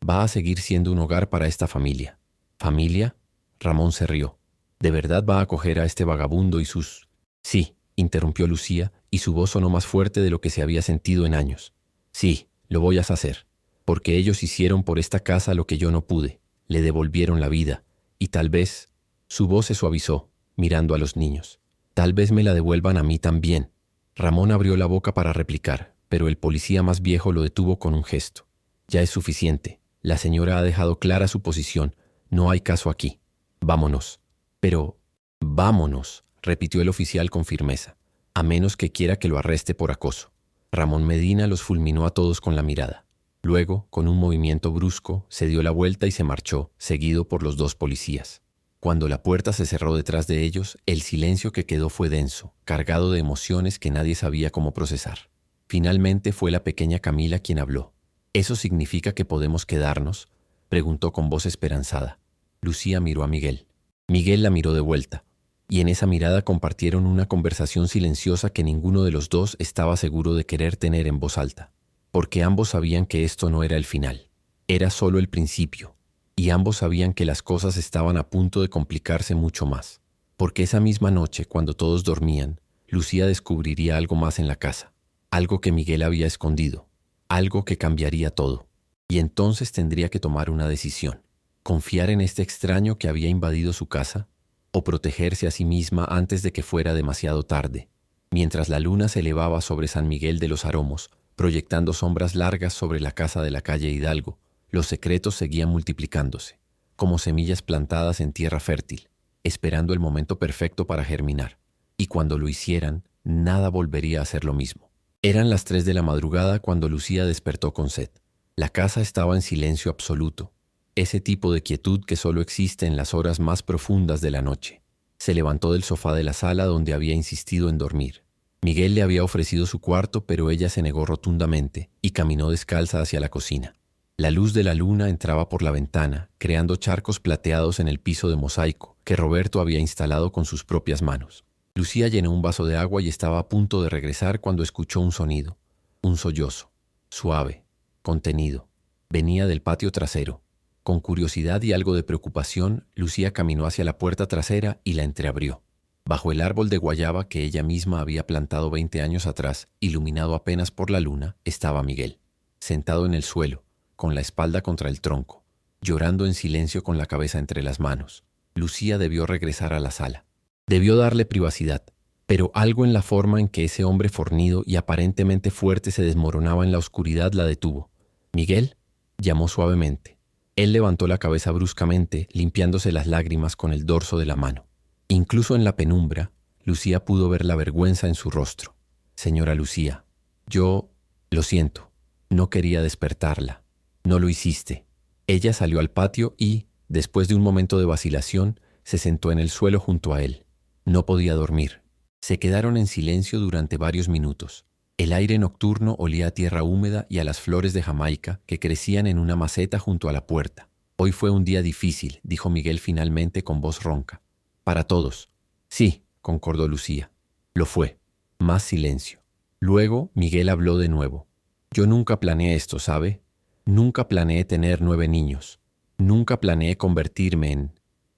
va a seguir siendo un hogar para esta familia. ¿Familia? Ramón se rió. ¿De verdad va a acoger a este vagabundo y sus...? Sí, interrumpió Lucía, y su voz sonó más fuerte de lo que se había sentido en años. Sí, lo voy a hacer. Porque ellos hicieron por esta casa lo que yo no pude. Le devolvieron la vida. Y tal vez... Su voz se suavizó, mirando a los niños. Tal vez me la devuelvan a mí también. Ramón abrió la boca para replicar, pero el policía más viejo lo detuvo con un gesto. Ya es suficiente. La señora ha dejado clara su posición. No hay caso aquí. Vámonos. Pero, vámonos, repitió el oficial con firmeza, a menos que quiera que lo arreste por acoso. Ramón Medina los fulminó a todos con la mirada. Luego, con un movimiento brusco, se dio la vuelta y se marchó, seguido por los 2 policías. Cuando la puerta se cerró detrás de ellos, el silencio que quedó fue denso, cargado de emociones que nadie sabía cómo procesar. Finalmente fue la pequeña Camila quien habló. ¿Eso significa que podemos quedarnos?, preguntó con voz esperanzada. Lucía miró a Miguel. Miguel la miró de vuelta, y en esa mirada compartieron una conversación silenciosa que ninguno de los dos estaba seguro de querer tener en voz alta, porque ambos sabían que esto no era el final, era solo el principio, y ambos sabían que las cosas estaban a punto de complicarse mucho más, porque esa misma noche, cuando todos dormían, Lucía descubriría algo más en la casa, algo que Miguel había escondido, algo que cambiaría todo, y entonces tendría que tomar una decisión: confiar en este extraño que había invadido su casa, o protegerse a sí misma antes de que fuera demasiado tarde. Mientras la luna se elevaba sobre San Miguel de los Aromos, proyectando sombras largas sobre la casa de la calle Hidalgo, los secretos seguían multiplicándose, como semillas plantadas en tierra fértil, esperando el momento perfecto para germinar. Y cuando lo hicieran, nada volvería a ser lo mismo. Eran las 3 de la madrugada cuando Lucía despertó con sed. La casa estaba en silencio absoluto, ese tipo de quietud que solo existe en las horas más profundas de la noche. Se levantó del sofá de la sala donde había insistido en dormir. Miguel le había ofrecido su cuarto, pero ella se negó rotundamente y caminó descalza hacia la cocina. La luz de la luna entraba por la ventana, creando charcos plateados en el piso de mosaico que Roberto había instalado con sus propias manos. Lucía llenó un vaso de agua y estaba a punto de regresar cuando escuchó un sonido, un sollozo, suave, contenido. Venía del patio trasero. Con curiosidad y algo de preocupación, Lucía caminó hacia la puerta trasera y la entreabrió. Bajo el árbol de guayaba que ella misma había plantado 20 años atrás, iluminado apenas por la luna, estaba Miguel, sentado en el suelo, con la espalda contra el tronco, llorando en silencio con la cabeza entre las manos. Lucía debió regresar a la sala. Debió darle privacidad, pero algo en la forma en que ese hombre fornido y aparentemente fuerte se desmoronaba en la oscuridad la detuvo. «Miguel», llamó suavemente. Él levantó la cabeza bruscamente, limpiándose las lágrimas con el dorso de la mano. Incluso en la penumbra, Lucía pudo ver la vergüenza en su rostro. «Señora Lucía, yo lo siento, no quería despertarla. No lo hiciste». Ella salió al patio y, después de un momento de vacilación, se sentó en el suelo junto a él. No podía dormir. Se quedaron en silencio durante varios minutos. El aire nocturno olía a tierra húmeda y a las flores de Jamaica que crecían en una maceta junto a la puerta. «Hoy fue un día difícil», dijo Miguel finalmente con voz ronca. «Para todos». «Sí», concordó Lucía. «Lo fue». Más silencio. Luego Miguel habló de nuevo. «Yo nunca planeé esto, ¿sabe? Nunca planeé tener 9 niños. Nunca planeé convertirme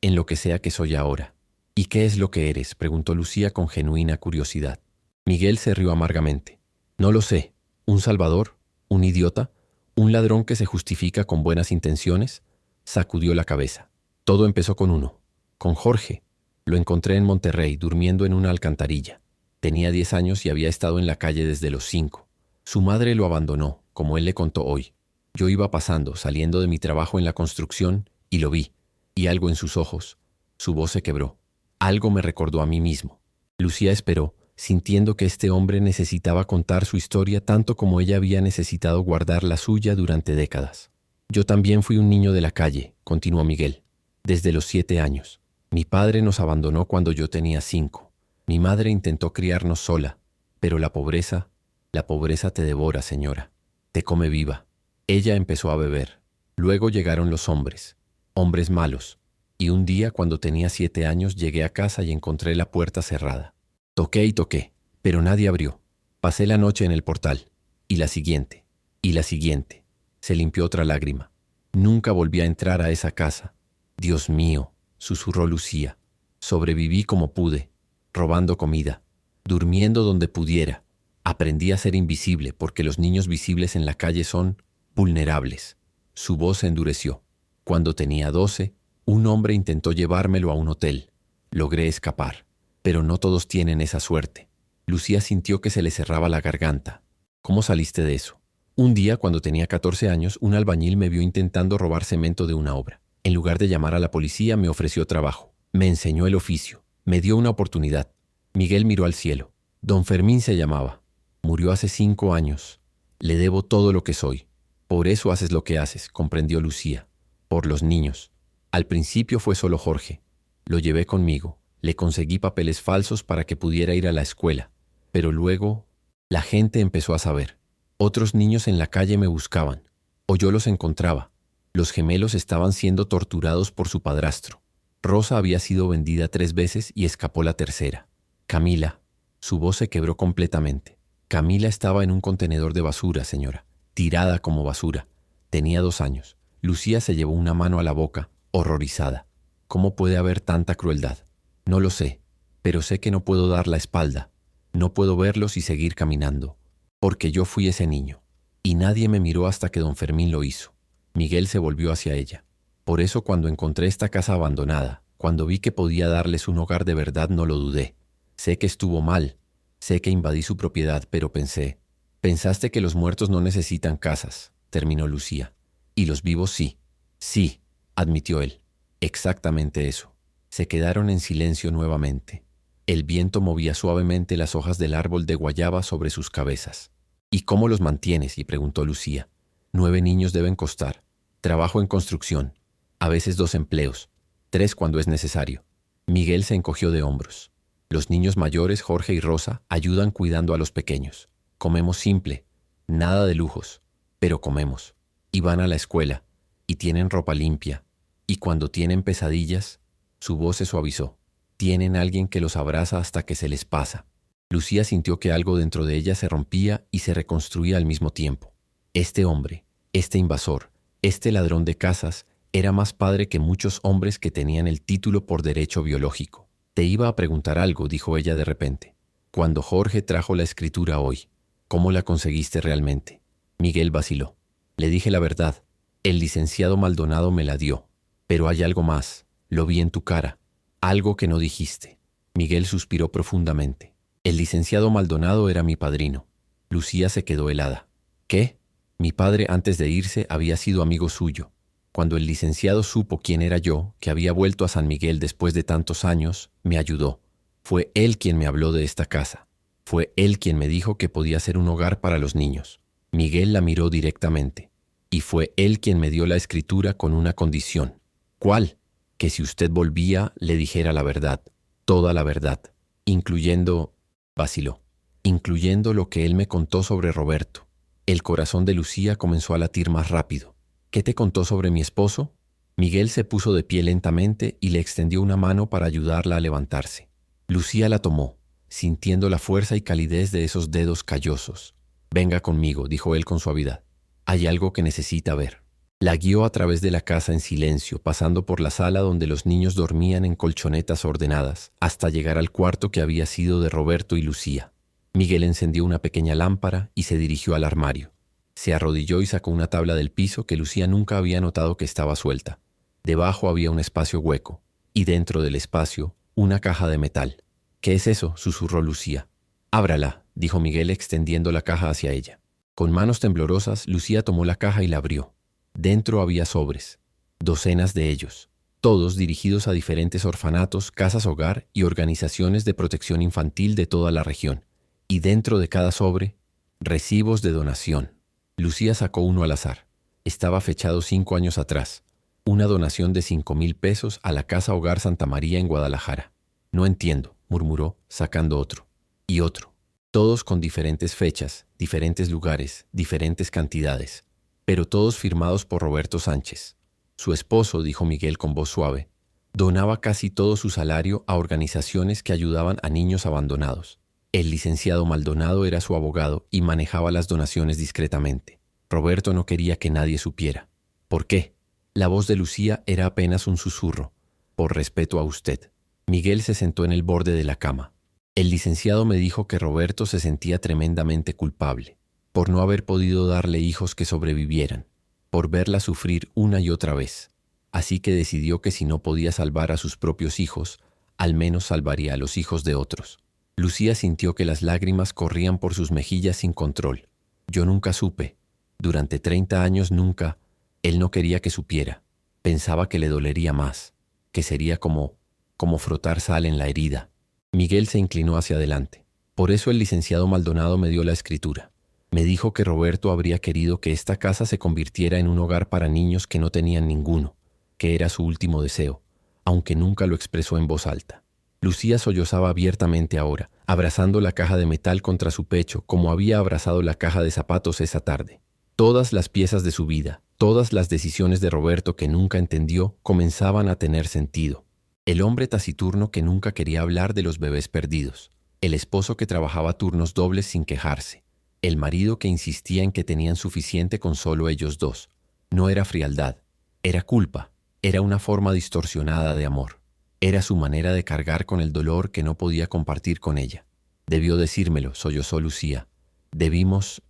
en lo que sea que soy ahora». «¿Y qué es lo que eres?», preguntó Lucía con genuina curiosidad. Miguel se rió amargamente. «No lo sé. ¿Un salvador? ¿Un idiota? ¿Un ladrón que se justifica con buenas intenciones?». Sacudió la cabeza. «Todo empezó con uno. Con Jorge. Lo encontré en Monterrey, durmiendo en una alcantarilla. Tenía 10 años y había estado en la calle desde los 5. Su madre lo abandonó, como él le contó hoy. Yo iba pasando, saliendo de mi trabajo en la construcción, y lo vi. Y algo en sus ojos. Su voz se quebró. Algo me recordó a mí mismo». Lucía esperó, sintiendo que este hombre necesitaba contar su historia tanto como ella había necesitado guardar la suya durante décadas. «Yo también fui un niño de la calle», continuó Miguel, «desde los 7 años. Mi padre nos abandonó cuando yo tenía 5. Mi madre intentó criarnos sola, pero la pobreza te devora, señora. Te come viva». Ella empezó a beber. Luego llegaron los hombres malos. Y un día, cuando tenía 7 años, llegué a casa y encontré la puerta cerrada. Toqué y toqué, pero nadie abrió. Pasé la noche en el portal. Y la siguiente. Y la siguiente. Se limpió otra lágrima. Nunca volví a entrar a esa casa. «Dios mío», susurró Lucía. «Sobreviví como pude, robando comida, durmiendo donde pudiera. Aprendí a ser invisible porque los niños visibles en la calle son vulnerables». Su voz se endureció. «Cuando tenía 12, un hombre intentó llevármelo a un hotel. Logré escapar. Pero no todos tienen esa suerte». Lucía sintió que se le cerraba la garganta. «¿Cómo saliste de eso?». «Un día, cuando tenía 14 años, un albañil me vio intentando robar cemento de una obra. En lugar de llamar a la policía, me ofreció trabajo. Me enseñó el oficio. Me dio una oportunidad». Miguel miró al cielo. «Don Fermín se llamaba. Murió hace 5 años. Le debo todo lo que soy». «Por eso haces lo que haces», comprendió Lucía. «Por los niños. Al principio fue solo Jorge. Lo llevé conmigo. Le conseguí papeles falsos para que pudiera ir a la escuela. Pero luego, la gente empezó a saber. Otros niños en la calle me buscaban. O yo los encontraba. Los gemelos estaban siendo torturados por su padrastro. Rosa había sido vendida 3 veces y escapó la tercera. Camila. Su voz se quebró completamente. Camila estaba en un contenedor de basura, señora, tirada como basura. Tenía 2 años. Lucía se llevó una mano a la boca, horrorizada. ¿Cómo puede haber tanta crueldad? No lo sé, pero sé que no puedo dar la espalda. No puedo verlos y seguir caminando, porque yo fui ese niño. Y nadie me miró hasta que don Fermín lo hizo. Miguel se volvió hacia ella. Por eso cuando encontré esta casa abandonada, cuando vi que podía darles un hogar de verdad, no lo dudé. Sé que estuvo mal, sé que invadí su propiedad, pero pensé. Pensaste que los muertos no necesitan casas, terminó Lucía. Y los vivos sí. Sí, admitió él. Exactamente eso. Se quedaron en silencio nuevamente. El viento movía suavemente las hojas del árbol de guayaba sobre sus cabezas. ¿Y cómo los mantienes?, y preguntó Lucía. 9 niños deben costar. Trabajo en construcción. A veces 2 empleos. 3 cuando es necesario. Miguel se encogió de hombros. Los niños mayores, Jorge y Rosa, ayudan cuidando a los pequeños. Comemos simple. Nada de lujos. Pero comemos. Y van a la escuela. Y tienen ropa limpia. Y cuando tienen pesadillas, su voz se suavizó. Tienen alguien que los abraza hasta que se les pasa. Lucía sintió que algo dentro de ella se rompía y se reconstruía al mismo tiempo. Este hombre, este invasor, este ladrón de casas, era más padre que muchos hombres que tenían el título por derecho biológico. Te iba a preguntar algo, dijo ella de repente. Cuando Jorge trajo la escritura hoy, ¿cómo la conseguiste realmente? Miguel vaciló. Le dije la verdad. El licenciado Maldonado me la dio. Pero hay algo más. Lo vi en tu cara. Algo que no dijiste. Miguel suspiró profundamente. El licenciado Maldonado era mi padrino. Lucía se quedó helada. ¿Qué? Mi padre antes de irse había sido amigo suyo. Cuando el licenciado supo quién era yo, que había vuelto a San Miguel después de tantos años, me ayudó. Fue él quien me habló de esta casa. Fue él quien me dijo que podía ser un hogar para los niños. Miguel la miró directamente. Y fue él quien me dio la escritura con una condición. ¿Cuál? Que si usted volvía, le dijera la verdad, toda la verdad, incluyendo, vaciló, incluyendo lo que él me contó sobre Roberto. El corazón de Lucía comenzó a latir más rápido. ¿Qué te contó sobre mi esposo? Miguel se puso de pie lentamente y le extendió una mano para ayudarla a levantarse. Lucía la tomó, sintiendo la fuerza y calidez de esos dedos callosos. Venga conmigo, dijo él con suavidad. Hay algo que necesita ver. La guió a través de la casa en silencio, pasando por la sala donde los niños dormían en colchonetas ordenadas, hasta llegar al cuarto que había sido de Roberto y Lucía. Miguel encendió una pequeña lámpara y se dirigió al armario. Se arrodilló y sacó una tabla del piso que Lucía nunca había notado que estaba suelta. Debajo había un espacio hueco, y dentro del espacio, una caja de metal. ¿Qué es eso?, susurró Lucía. Ábrala, dijo Miguel extendiendo la caja hacia ella. Con manos temblorosas, Lucía tomó la caja y la abrió. Dentro había sobres, docenas de ellos, todos dirigidos a diferentes orfanatos, casas hogar y organizaciones de protección infantil de toda la región. Y dentro de cada sobre, recibos de donación. Lucía sacó uno al azar. Estaba fechado 5 años atrás. Una donación de 5,000 pesos a la Casa Hogar Santa María en Guadalajara. No entiendo, murmuró, sacando otro. Y otro. Todos con diferentes fechas, diferentes lugares, diferentes cantidades. Pero todos firmados por Roberto Sánchez. Su esposo, dijo Miguel con voz suave, donaba casi todo su salario a organizaciones que ayudaban a niños abandonados. El licenciado Maldonado era su abogado y manejaba las donaciones discretamente. Roberto no quería que nadie supiera. ¿Por qué? La voz de Lucía era apenas un susurro. Por respeto a usted. Miguel se sentó en el borde de la cama. El licenciado me dijo que Roberto se sentía tremendamente culpable, por no haber podido darle hijos que sobrevivieran, por verla sufrir una y otra vez. Así que decidió que si no podía salvar a sus propios hijos, al menos salvaría a los hijos de otros. Lucía sintió que las lágrimas corrían por sus mejillas sin control. Yo nunca supe. Durante 30 años nunca. Él no quería que supiera. Pensaba que le dolería más, que sería como frotar sal en la herida. Miguel se inclinó hacia adelante. Por eso el licenciado Maldonado me dio la escritura. Me dijo que Roberto habría querido que esta casa se convirtiera en un hogar para niños que no tenían ninguno, que era su último deseo, aunque nunca lo expresó en voz alta. Lucía sollozaba abiertamente ahora, abrazando la caja de metal contra su pecho como había abrazado la caja de zapatos esa tarde. Todas las piezas de su vida, todas las decisiones de Roberto que nunca entendió, comenzaban a tener sentido. El hombre taciturno que nunca quería hablar de los bebés perdidos. El esposo que trabajaba turnos dobles sin quejarse. El marido que insistía en que tenían suficiente con solo ellos dos. No era frialdad, era culpa, era una forma distorsionada de amor. Era su manera de cargar con el dolor que no podía compartir con ella. Debió decírmelo, sollozó Lucía. Debimos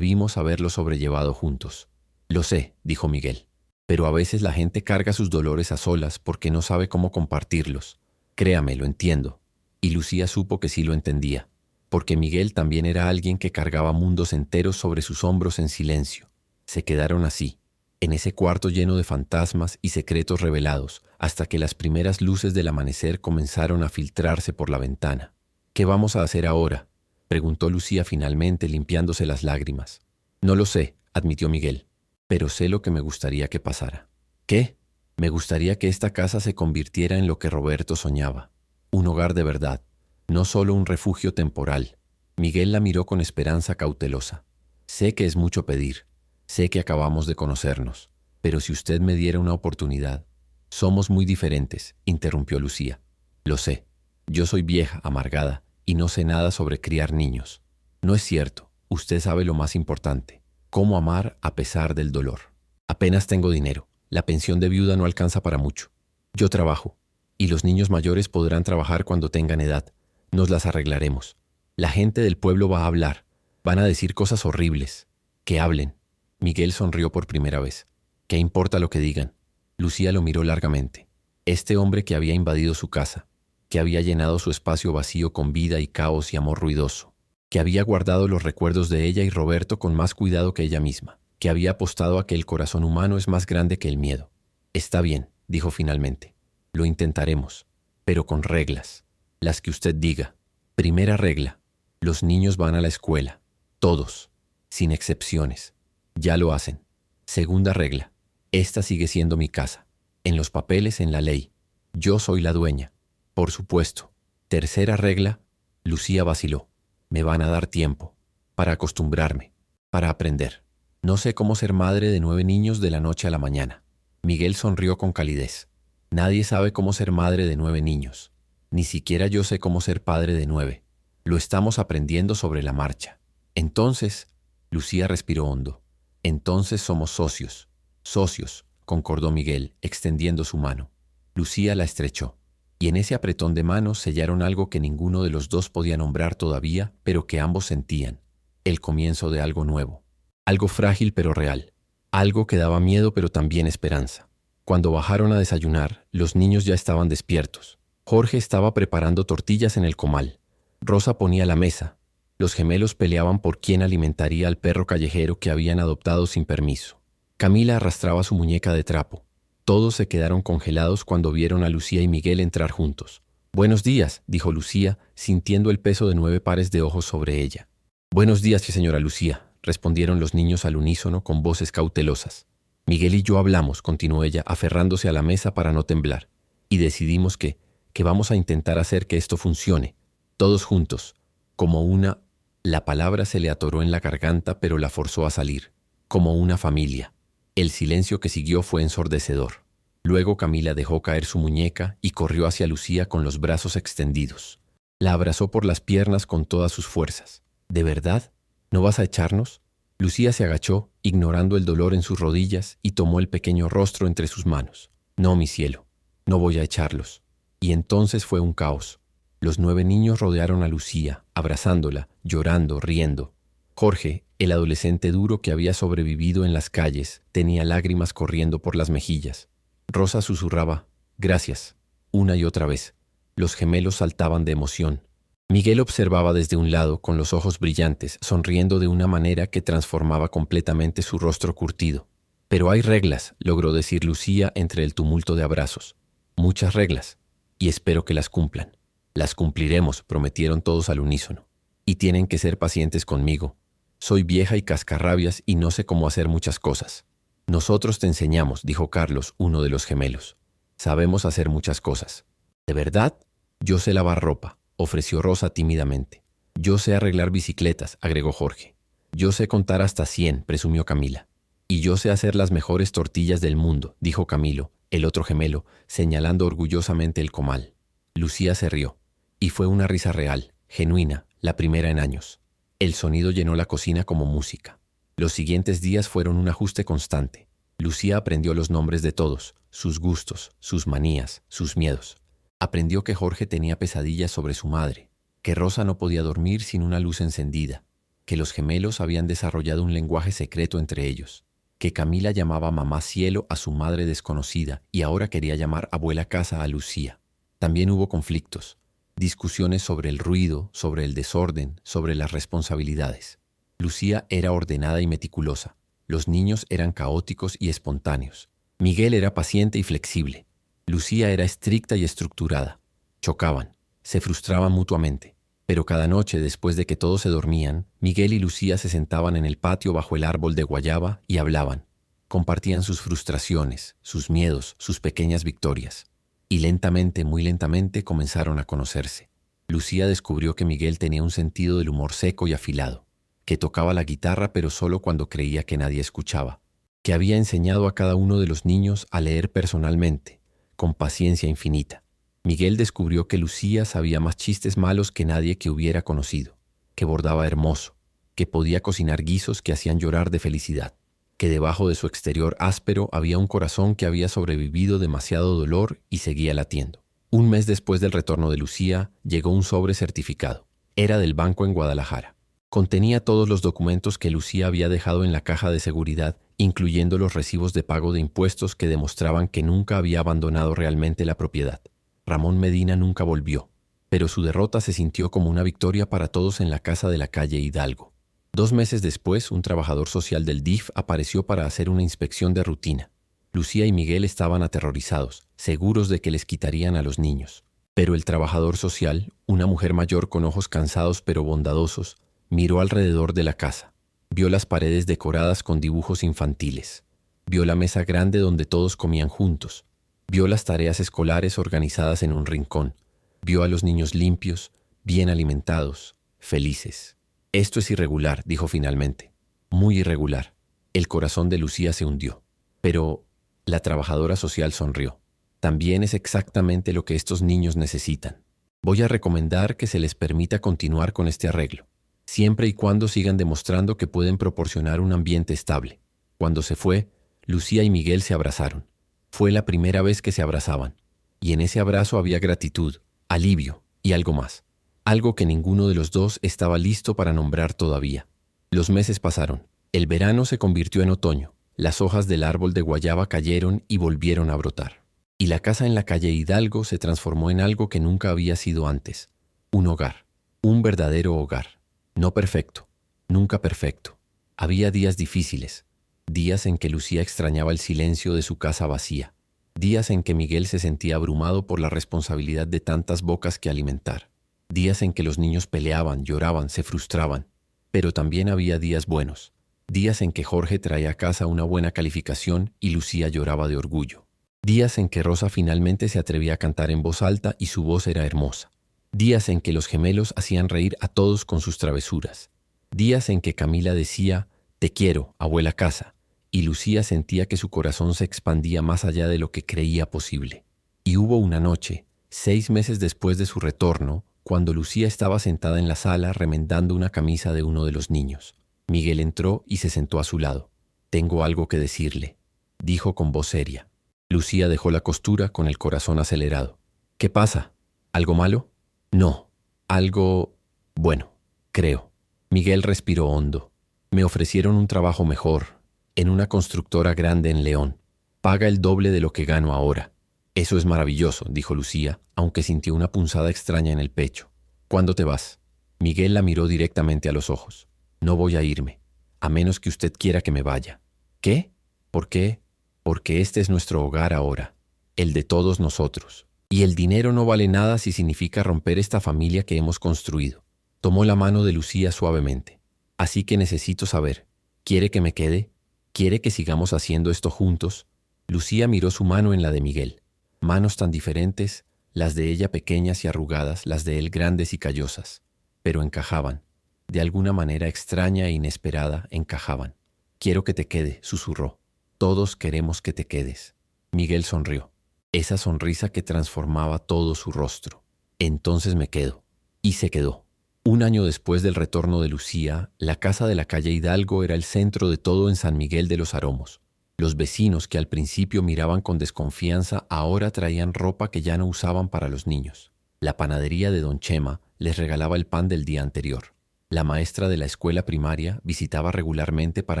haberlo sobrellevado juntos. Lo sé, dijo Miguel. Pero a veces la gente carga sus dolores a solas porque no sabe cómo compartirlos. Créame, lo entiendo. Y Lucía supo que sí lo entendía, porque Miguel también era alguien que cargaba mundos enteros sobre sus hombros en silencio. Se quedaron así, en ese cuarto lleno de fantasmas y secretos revelados, hasta que las primeras luces del amanecer comenzaron a filtrarse por la ventana. «¿Qué vamos a hacer ahora?», preguntó Lucía finalmente, limpiándose las lágrimas. «No lo sé», admitió Miguel, «pero sé lo que me gustaría que pasara». «¿Qué?». «Me gustaría que esta casa se convirtiera en lo que Roberto soñaba. Un hogar de verdad, no solo un refugio temporal». Miguel la miró con esperanza cautelosa. «Sé que es mucho pedir. Sé que acabamos de conocernos. Pero si usted me diera una oportunidad». «Somos muy diferentes», interrumpió Lucía. «Lo sé. Yo soy vieja, amargada, y no sé nada sobre criar niños». «No es cierto. Usted sabe lo más importante. Cómo amar a pesar del dolor». «Apenas tengo dinero. La pensión de viuda no alcanza para mucho. Yo trabajo. Y los niños mayores podrán trabajar cuando tengan edad. Nos las arreglaremos. La gente del pueblo va a hablar. Van a decir cosas horribles. Que hablen». Miguel sonrió por primera vez. «¿Qué importa lo que digan?». Lucía lo miró largamente. Este hombre que había invadido su casa, que había llenado su espacio vacío con vida y caos y amor ruidoso, que había guardado los recuerdos de ella y Roberto con más cuidado que ella misma, que había apostado a que el corazón humano es más grande que el miedo. «Está bien», dijo finalmente. «Lo intentaremos, pero con reglas. Las que usted diga. Primera regla: los niños van a la escuela. Todos, sin excepciones. Ya lo hacen. Segunda regla: esta sigue siendo mi casa. En los papeles, en la ley. Yo soy la dueña. Por supuesto. Tercera regla». Lucía vaciló. «Me van a dar tiempo. Para acostumbrarme. Para aprender. No sé cómo ser madre de 9 niños de la noche a la mañana». Miguel sonrió con calidez. «Nadie sabe cómo ser madre de 9 niños. Ni siquiera yo sé cómo ser padre de 9. Lo estamos aprendiendo sobre la marcha». «Entonces», Lucía respiró hondo, «entonces somos socios». «Socios», concordó Miguel, extendiendo su mano. Lucía la estrechó, y en ese apretón de manos sellaron algo que ninguno de los dos podía nombrar todavía, pero que ambos sentían: el comienzo de algo nuevo. Algo frágil pero real. Algo que daba miedo pero también esperanza. Cuando bajaron a desayunar, los niños ya estaban despiertos. Jorge estaba preparando tortillas en el comal. Rosa ponía la mesa. Los gemelos peleaban por quién alimentaría al perro callejero que habían adoptado sin permiso. Camila arrastraba su muñeca de trapo. Todos se quedaron congelados cuando vieron a Lucía y Miguel entrar juntos. «Buenos días», dijo Lucía, sintiendo el peso de 9 pares de ojos sobre ella. «Buenos días, señora Lucía», respondieron los niños al unísono con voces cautelosas. «Miguel y yo hablamos», continuó ella, aferrándose a la mesa para no temblar, «y decidimos que vamos a intentar hacer que esto funcione, todos juntos, como una...». La palabra se le atoró en la garganta, pero la forzó a salir. «Como una familia». El silencio que siguió fue ensordecedor. Luego Camila dejó caer su muñeca y corrió hacia Lucía con los brazos extendidos. La abrazó por las piernas con todas sus fuerzas. «¿De verdad? ¿No vas a echarnos?». Lucía se agachó, ignorando el dolor en sus rodillas, y tomó el pequeño rostro entre sus manos. «No, mi cielo, no voy a echarlos». Y entonces fue un caos. Los 9 niños rodearon a Lucía, abrazándola, llorando, riendo. Jorge, el adolescente duro que había sobrevivido en las calles, tenía lágrimas corriendo por las mejillas. Rosa susurraba: «Gracias», una y otra vez. Los gemelos saltaban de emoción. Miguel observaba desde un lado, con los ojos brillantes, sonriendo de una manera que transformaba completamente su rostro curtido. «Pero hay reglas», logró decir Lucía entre el tumulto de abrazos. «Muchas reglas, y espero que las cumplan». «Las cumpliremos», prometieron todos al unísono. «Y tienen que ser pacientes conmigo. Soy vieja y cascarrabias y no sé cómo hacer muchas cosas». «Nosotros te enseñamos», dijo Carlos, uno de los gemelos. «Sabemos hacer muchas cosas». «¿De verdad?». «Yo sé lavar ropa», ofreció Rosa tímidamente. «Yo sé arreglar bicicletas», agregó Jorge. «Yo sé contar hasta 100, presumió Camila. «Y yo sé hacer las mejores tortillas del mundo», dijo Camilo, el otro gemelo, señalando orgullosamente el comal. Lucía se rió. Y fue una risa real, genuina, la primera en años. El sonido llenó la cocina como música. Los siguientes días fueron un ajuste constante. Lucía aprendió los nombres de todos, sus gustos, sus manías, sus miedos. Aprendió que Jorge tenía pesadillas sobre su madre, que Rosa no podía dormir sin una luz encendida, que los gemelos habían desarrollado un lenguaje secreto entre ellos, que Camila llamaba mamá cielo a su madre desconocida y ahora quería llamar abuela casa a Lucía. También hubo conflictos, discusiones sobre el ruido, sobre el desorden, sobre las responsabilidades. Lucía era ordenada y meticulosa. Los niños eran caóticos y espontáneos. Miguel era paciente y flexible. Lucía era estricta y estructurada. Chocaban, se frustraban mutuamente. Pero cada noche, después de que todos se dormían, Miguel y Lucía se sentaban en el patio bajo el árbol de guayaba y hablaban. Compartían sus frustraciones, sus miedos, sus pequeñas victorias. Y lentamente, muy lentamente, comenzaron a conocerse. Lucía descubrió que Miguel tenía un sentido del humor seco y afilado, que tocaba la guitarra pero solo cuando creía que nadie escuchaba, que había enseñado a cada uno de los niños a leer personalmente, con paciencia infinita. Miguel descubrió que Lucía sabía más chistes malos que nadie que hubiera conocido, que bordaba hermoso, que podía cocinar guisos que hacían llorar de felicidad, que debajo de su exterior áspero había un corazón que había sobrevivido demasiado dolor y seguía latiendo. Un mes después del retorno de Lucía, llegó un sobre certificado. Era del banco en Guadalajara. Contenía todos los documentos que Lucía había dejado en la caja de seguridad, incluyendo los recibos de pago de impuestos que demostraban que nunca había abandonado realmente la propiedad. Ramón Medina nunca volvió, pero su derrota se sintió como una victoria para todos en la casa de la calle Hidalgo. 2 meses después, un trabajador social del DIF apareció para hacer una inspección de rutina. Lucía y Miguel estaban aterrorizados, seguros de que les quitarían a los niños. Pero el trabajador social, una mujer mayor con ojos cansados pero bondadosos, miró alrededor de la casa. Vio las paredes decoradas con dibujos infantiles. Vio la mesa grande donde todos comían juntos. Vio las tareas escolares organizadas en un rincón. Vio a los niños limpios, bien alimentados, felices. Esto es irregular, dijo finalmente. Muy irregular. El corazón de Lucía se hundió. Pero la trabajadora social sonrió. También es exactamente lo que estos niños necesitan. Voy a recomendar que se les permita continuar con este arreglo, siempre y cuando sigan demostrando que pueden proporcionar un ambiente estable. Cuando se fue, Lucía y Miguel se abrazaron. Fue la primera vez que se abrazaban, y en ese abrazo había gratitud, alivio y algo más. Algo que ninguno de los dos estaba listo para nombrar todavía. Los meses pasaron. El verano se convirtió en otoño. Las hojas del árbol de guayaba cayeron y volvieron a brotar. Y la casa en la calle Hidalgo se transformó en algo que nunca había sido antes. Un hogar. Un verdadero hogar. No perfecto. Nunca perfecto. Había días difíciles. Días en que Lucía extrañaba el silencio de su casa vacía. Días en que Miguel se sentía abrumado por la responsabilidad de tantas bocas que alimentar. Días en que los niños peleaban, lloraban, se frustraban. Pero también había días buenos. Días en que Jorge traía a casa una buena calificación y Lucía lloraba de orgullo. Días en que Rosa finalmente se atrevía a cantar en voz alta y su voz era hermosa. Días en que los gemelos hacían reír a todos con sus travesuras. Días en que Camila decía, «Te quiero, abuela casa», y Lucía sentía que su corazón se expandía más allá de lo que creía posible. Y hubo una noche, 6 meses después de su retorno, cuando Lucía estaba sentada en la sala remendando una camisa de uno de los niños. Miguel entró y se sentó a su lado. «Tengo algo que decirle», dijo con voz seria. Lucía dejó la costura con el corazón acelerado. «¿Qué pasa? ¿Algo malo?» «No, algo bueno, creo». Miguel respiró hondo. «Me ofrecieron un trabajo mejor, en una constructora grande en León. Paga el doble de lo que gano ahora». «Eso es maravilloso», dijo Lucía, aunque sintió una punzada extraña en el pecho. «¿Cuándo te vas?» Miguel la miró directamente a los ojos. «No voy a irme, a menos que usted quiera que me vaya». «¿Qué? ¿Por qué?» «Porque este es nuestro hogar ahora, el de todos nosotros. Y el dinero no vale nada si significa romper esta familia que hemos construido». Tomó la mano de Lucía suavemente. «Así que necesito saber, ¿quiere que me quede? ¿Quiere que sigamos haciendo esto juntos?» Lucía miró su mano en la de Miguel. Manos tan diferentes, las de ella pequeñas y arrugadas, las de él grandes y callosas. Pero encajaban. De alguna manera extraña e inesperada, encajaban. «Quiero que te quede», susurró. «Todos queremos que te quedes». Miguel sonrió, esa sonrisa que transformaba todo su rostro. Entonces me quedo. Y se quedó. Un año después del retorno de Lucía, la casa de la calle Hidalgo era el centro de todo en San Miguel de los Aromos. Los vecinos que al principio miraban con desconfianza ahora traían ropa que ya no usaban para los niños. La panadería de Don Chema les regalaba el pan del día anterior. La maestra de la escuela primaria visitaba regularmente para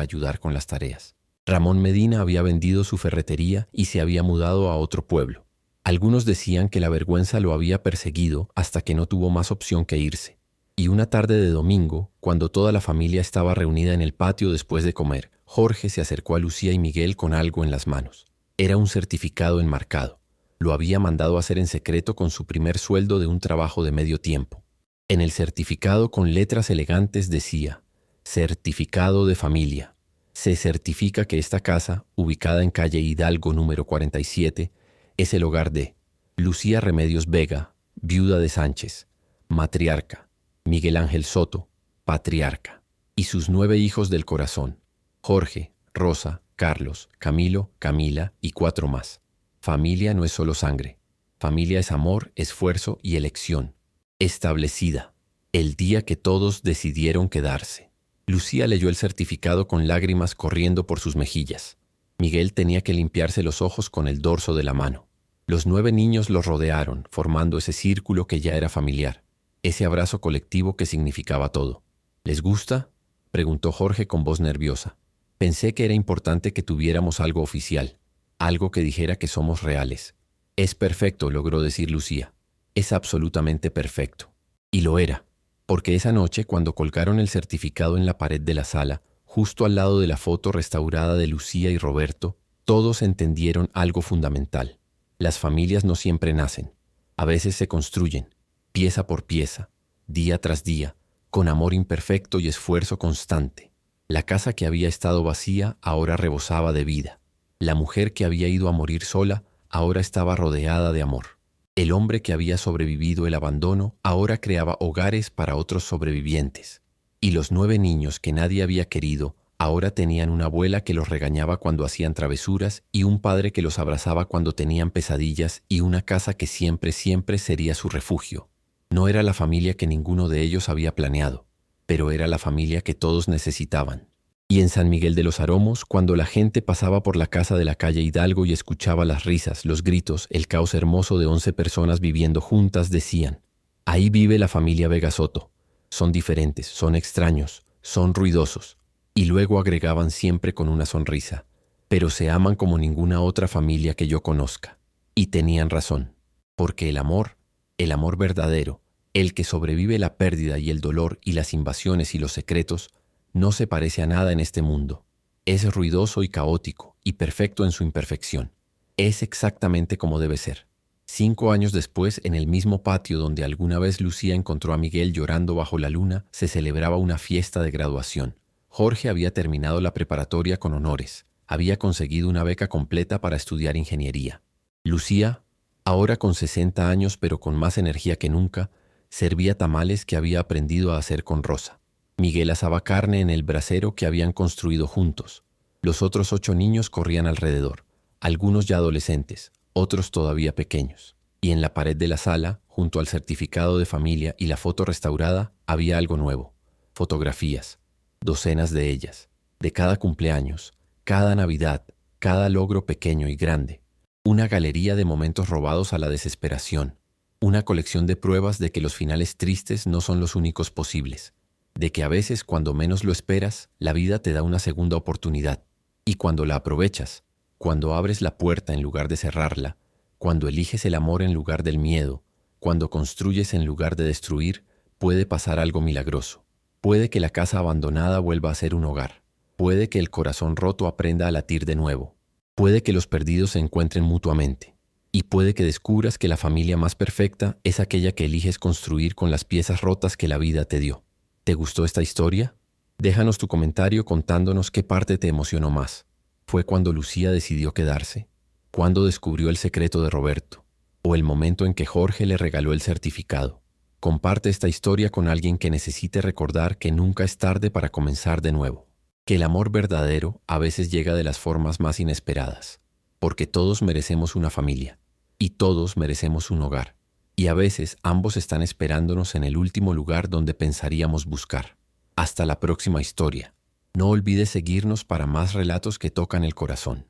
ayudar con las tareas. Ramón Medina había vendido su ferretería y se había mudado a otro pueblo. Algunos decían que la vergüenza lo había perseguido hasta que no tuvo más opción que irse. Y una tarde de domingo, cuando toda la familia estaba reunida en el patio después de comer, Jorge se acercó a Lucía y Miguel con algo en las manos. Era un certificado enmarcado. Lo había mandado hacer en secreto con su primer sueldo de un trabajo de medio tiempo. En el certificado con letras elegantes decía: Certificado de familia. Se certifica que esta casa, ubicada en calle Hidalgo número 47, es el hogar de Lucía Remedios Vega, viuda de Sánchez, matriarca; Miguel Ángel Soto, patriarca; y sus 9 hijos del corazón: Jorge, Rosa, Carlos, Camilo, Camila y 4 más. Familia no es solo sangre. Familia es amor, esfuerzo y elección. Establecida. El día que todos decidieron quedarse. Lucía leyó el certificado con lágrimas corriendo por sus mejillas. Miguel tenía que limpiarse los ojos con el dorso de la mano. Los 9 niños los rodearon, formando ese círculo que ya era familiar, ese abrazo colectivo que significaba todo. ¿Les gusta?, preguntó Jorge con voz nerviosa. Pensé que era importante que tuviéramos algo oficial, algo que dijera que somos reales. Es perfecto, logró decir Lucía. Es absolutamente perfecto. Y lo era, porque esa noche, cuando colgaron el certificado en la pared de la sala, justo al lado de la foto restaurada de Lucía y Roberto, todos entendieron algo fundamental. Las familias no siempre nacen. A veces se construyen, pieza por pieza, día tras día, con amor imperfecto y esfuerzo constante. La casa que había estado vacía ahora rebosaba de vida. La mujer que había ido a morir sola ahora estaba rodeada de amor. El hombre que había sobrevivido el abandono ahora creaba hogares para otros sobrevivientes. Y los 9 niños que nadie había querido ahora tenían una abuela que los regañaba cuando hacían travesuras y un padre que los abrazaba cuando tenían pesadillas y una casa que siempre sería su refugio. No era la familia que ninguno de ellos había planeado, pero era la familia que todos necesitaban. Y en San Miguel de los Aromos, cuando la gente pasaba por la casa de la calle Hidalgo y escuchaba las risas, los gritos, el caos hermoso de 11 personas viviendo juntas, decían: ahí vive la familia Vega Soto. Son diferentes, son extraños, son ruidosos. Y luego agregaban siempre con una sonrisa: pero se aman como ninguna otra familia que yo conozca. Y tenían razón, porque el amor verdadero, el que sobrevive la pérdida y el dolor y las invasiones y los secretos, no se parece a nada en este mundo. Es ruidoso y caótico, y perfecto en su imperfección. Es exactamente como debe ser. 5 años después, en el mismo patio donde alguna vez Lucía encontró a Miguel llorando bajo la luna, se celebraba una fiesta de graduación. Jorge había terminado la preparatoria con honores. Había conseguido una beca completa para estudiar ingeniería. Lucía, ahora con 60 años pero con más energía que nunca, servía tamales que había aprendido a hacer con Rosa. Miguel asaba carne en el brasero que habían construido juntos. Los otros 8 niños corrían alrededor, algunos ya adolescentes, otros todavía pequeños. Y en la pared de la sala, junto al certificado de familia y la foto restaurada, había algo nuevo: fotografías, docenas de ellas, de cada cumpleaños, cada Navidad, cada logro pequeño y grande. Una galería de momentos robados a la desesperación, una colección de pruebas de que los finales tristes no son los únicos posibles, de que a veces, cuando menos lo esperas, la vida te da una segunda oportunidad, y cuando la aprovechas, cuando abres la puerta en lugar de cerrarla, cuando eliges el amor en lugar del miedo, cuando construyes en lugar de destruir, puede pasar algo milagroso. Puede que la casa abandonada vuelva a ser un hogar. Puede que el corazón roto aprenda a latir de nuevo. Puede que los perdidos se encuentren mutuamente. Y puede que descubras que la familia más perfecta es aquella que eliges construir con las piezas rotas que la vida te dio. ¿Te gustó esta historia? Déjanos tu comentario contándonos qué parte te emocionó más. ¿Fue cuando Lucía decidió quedarse? ¿Cuándo descubrió el secreto de Roberto? ¿O el momento en que Jorge le regaló el certificado? Comparte esta historia con alguien que necesite recordar que nunca es tarde para comenzar de nuevo. Que el amor verdadero a veces llega de las formas más inesperadas. porque todos merecemos una familia y todos merecemos un hogar. Y a veces ambos están esperándonos en el último lugar donde pensaríamos buscar. Hasta la próxima historia. No olvides seguirnos para más relatos que tocan el corazón.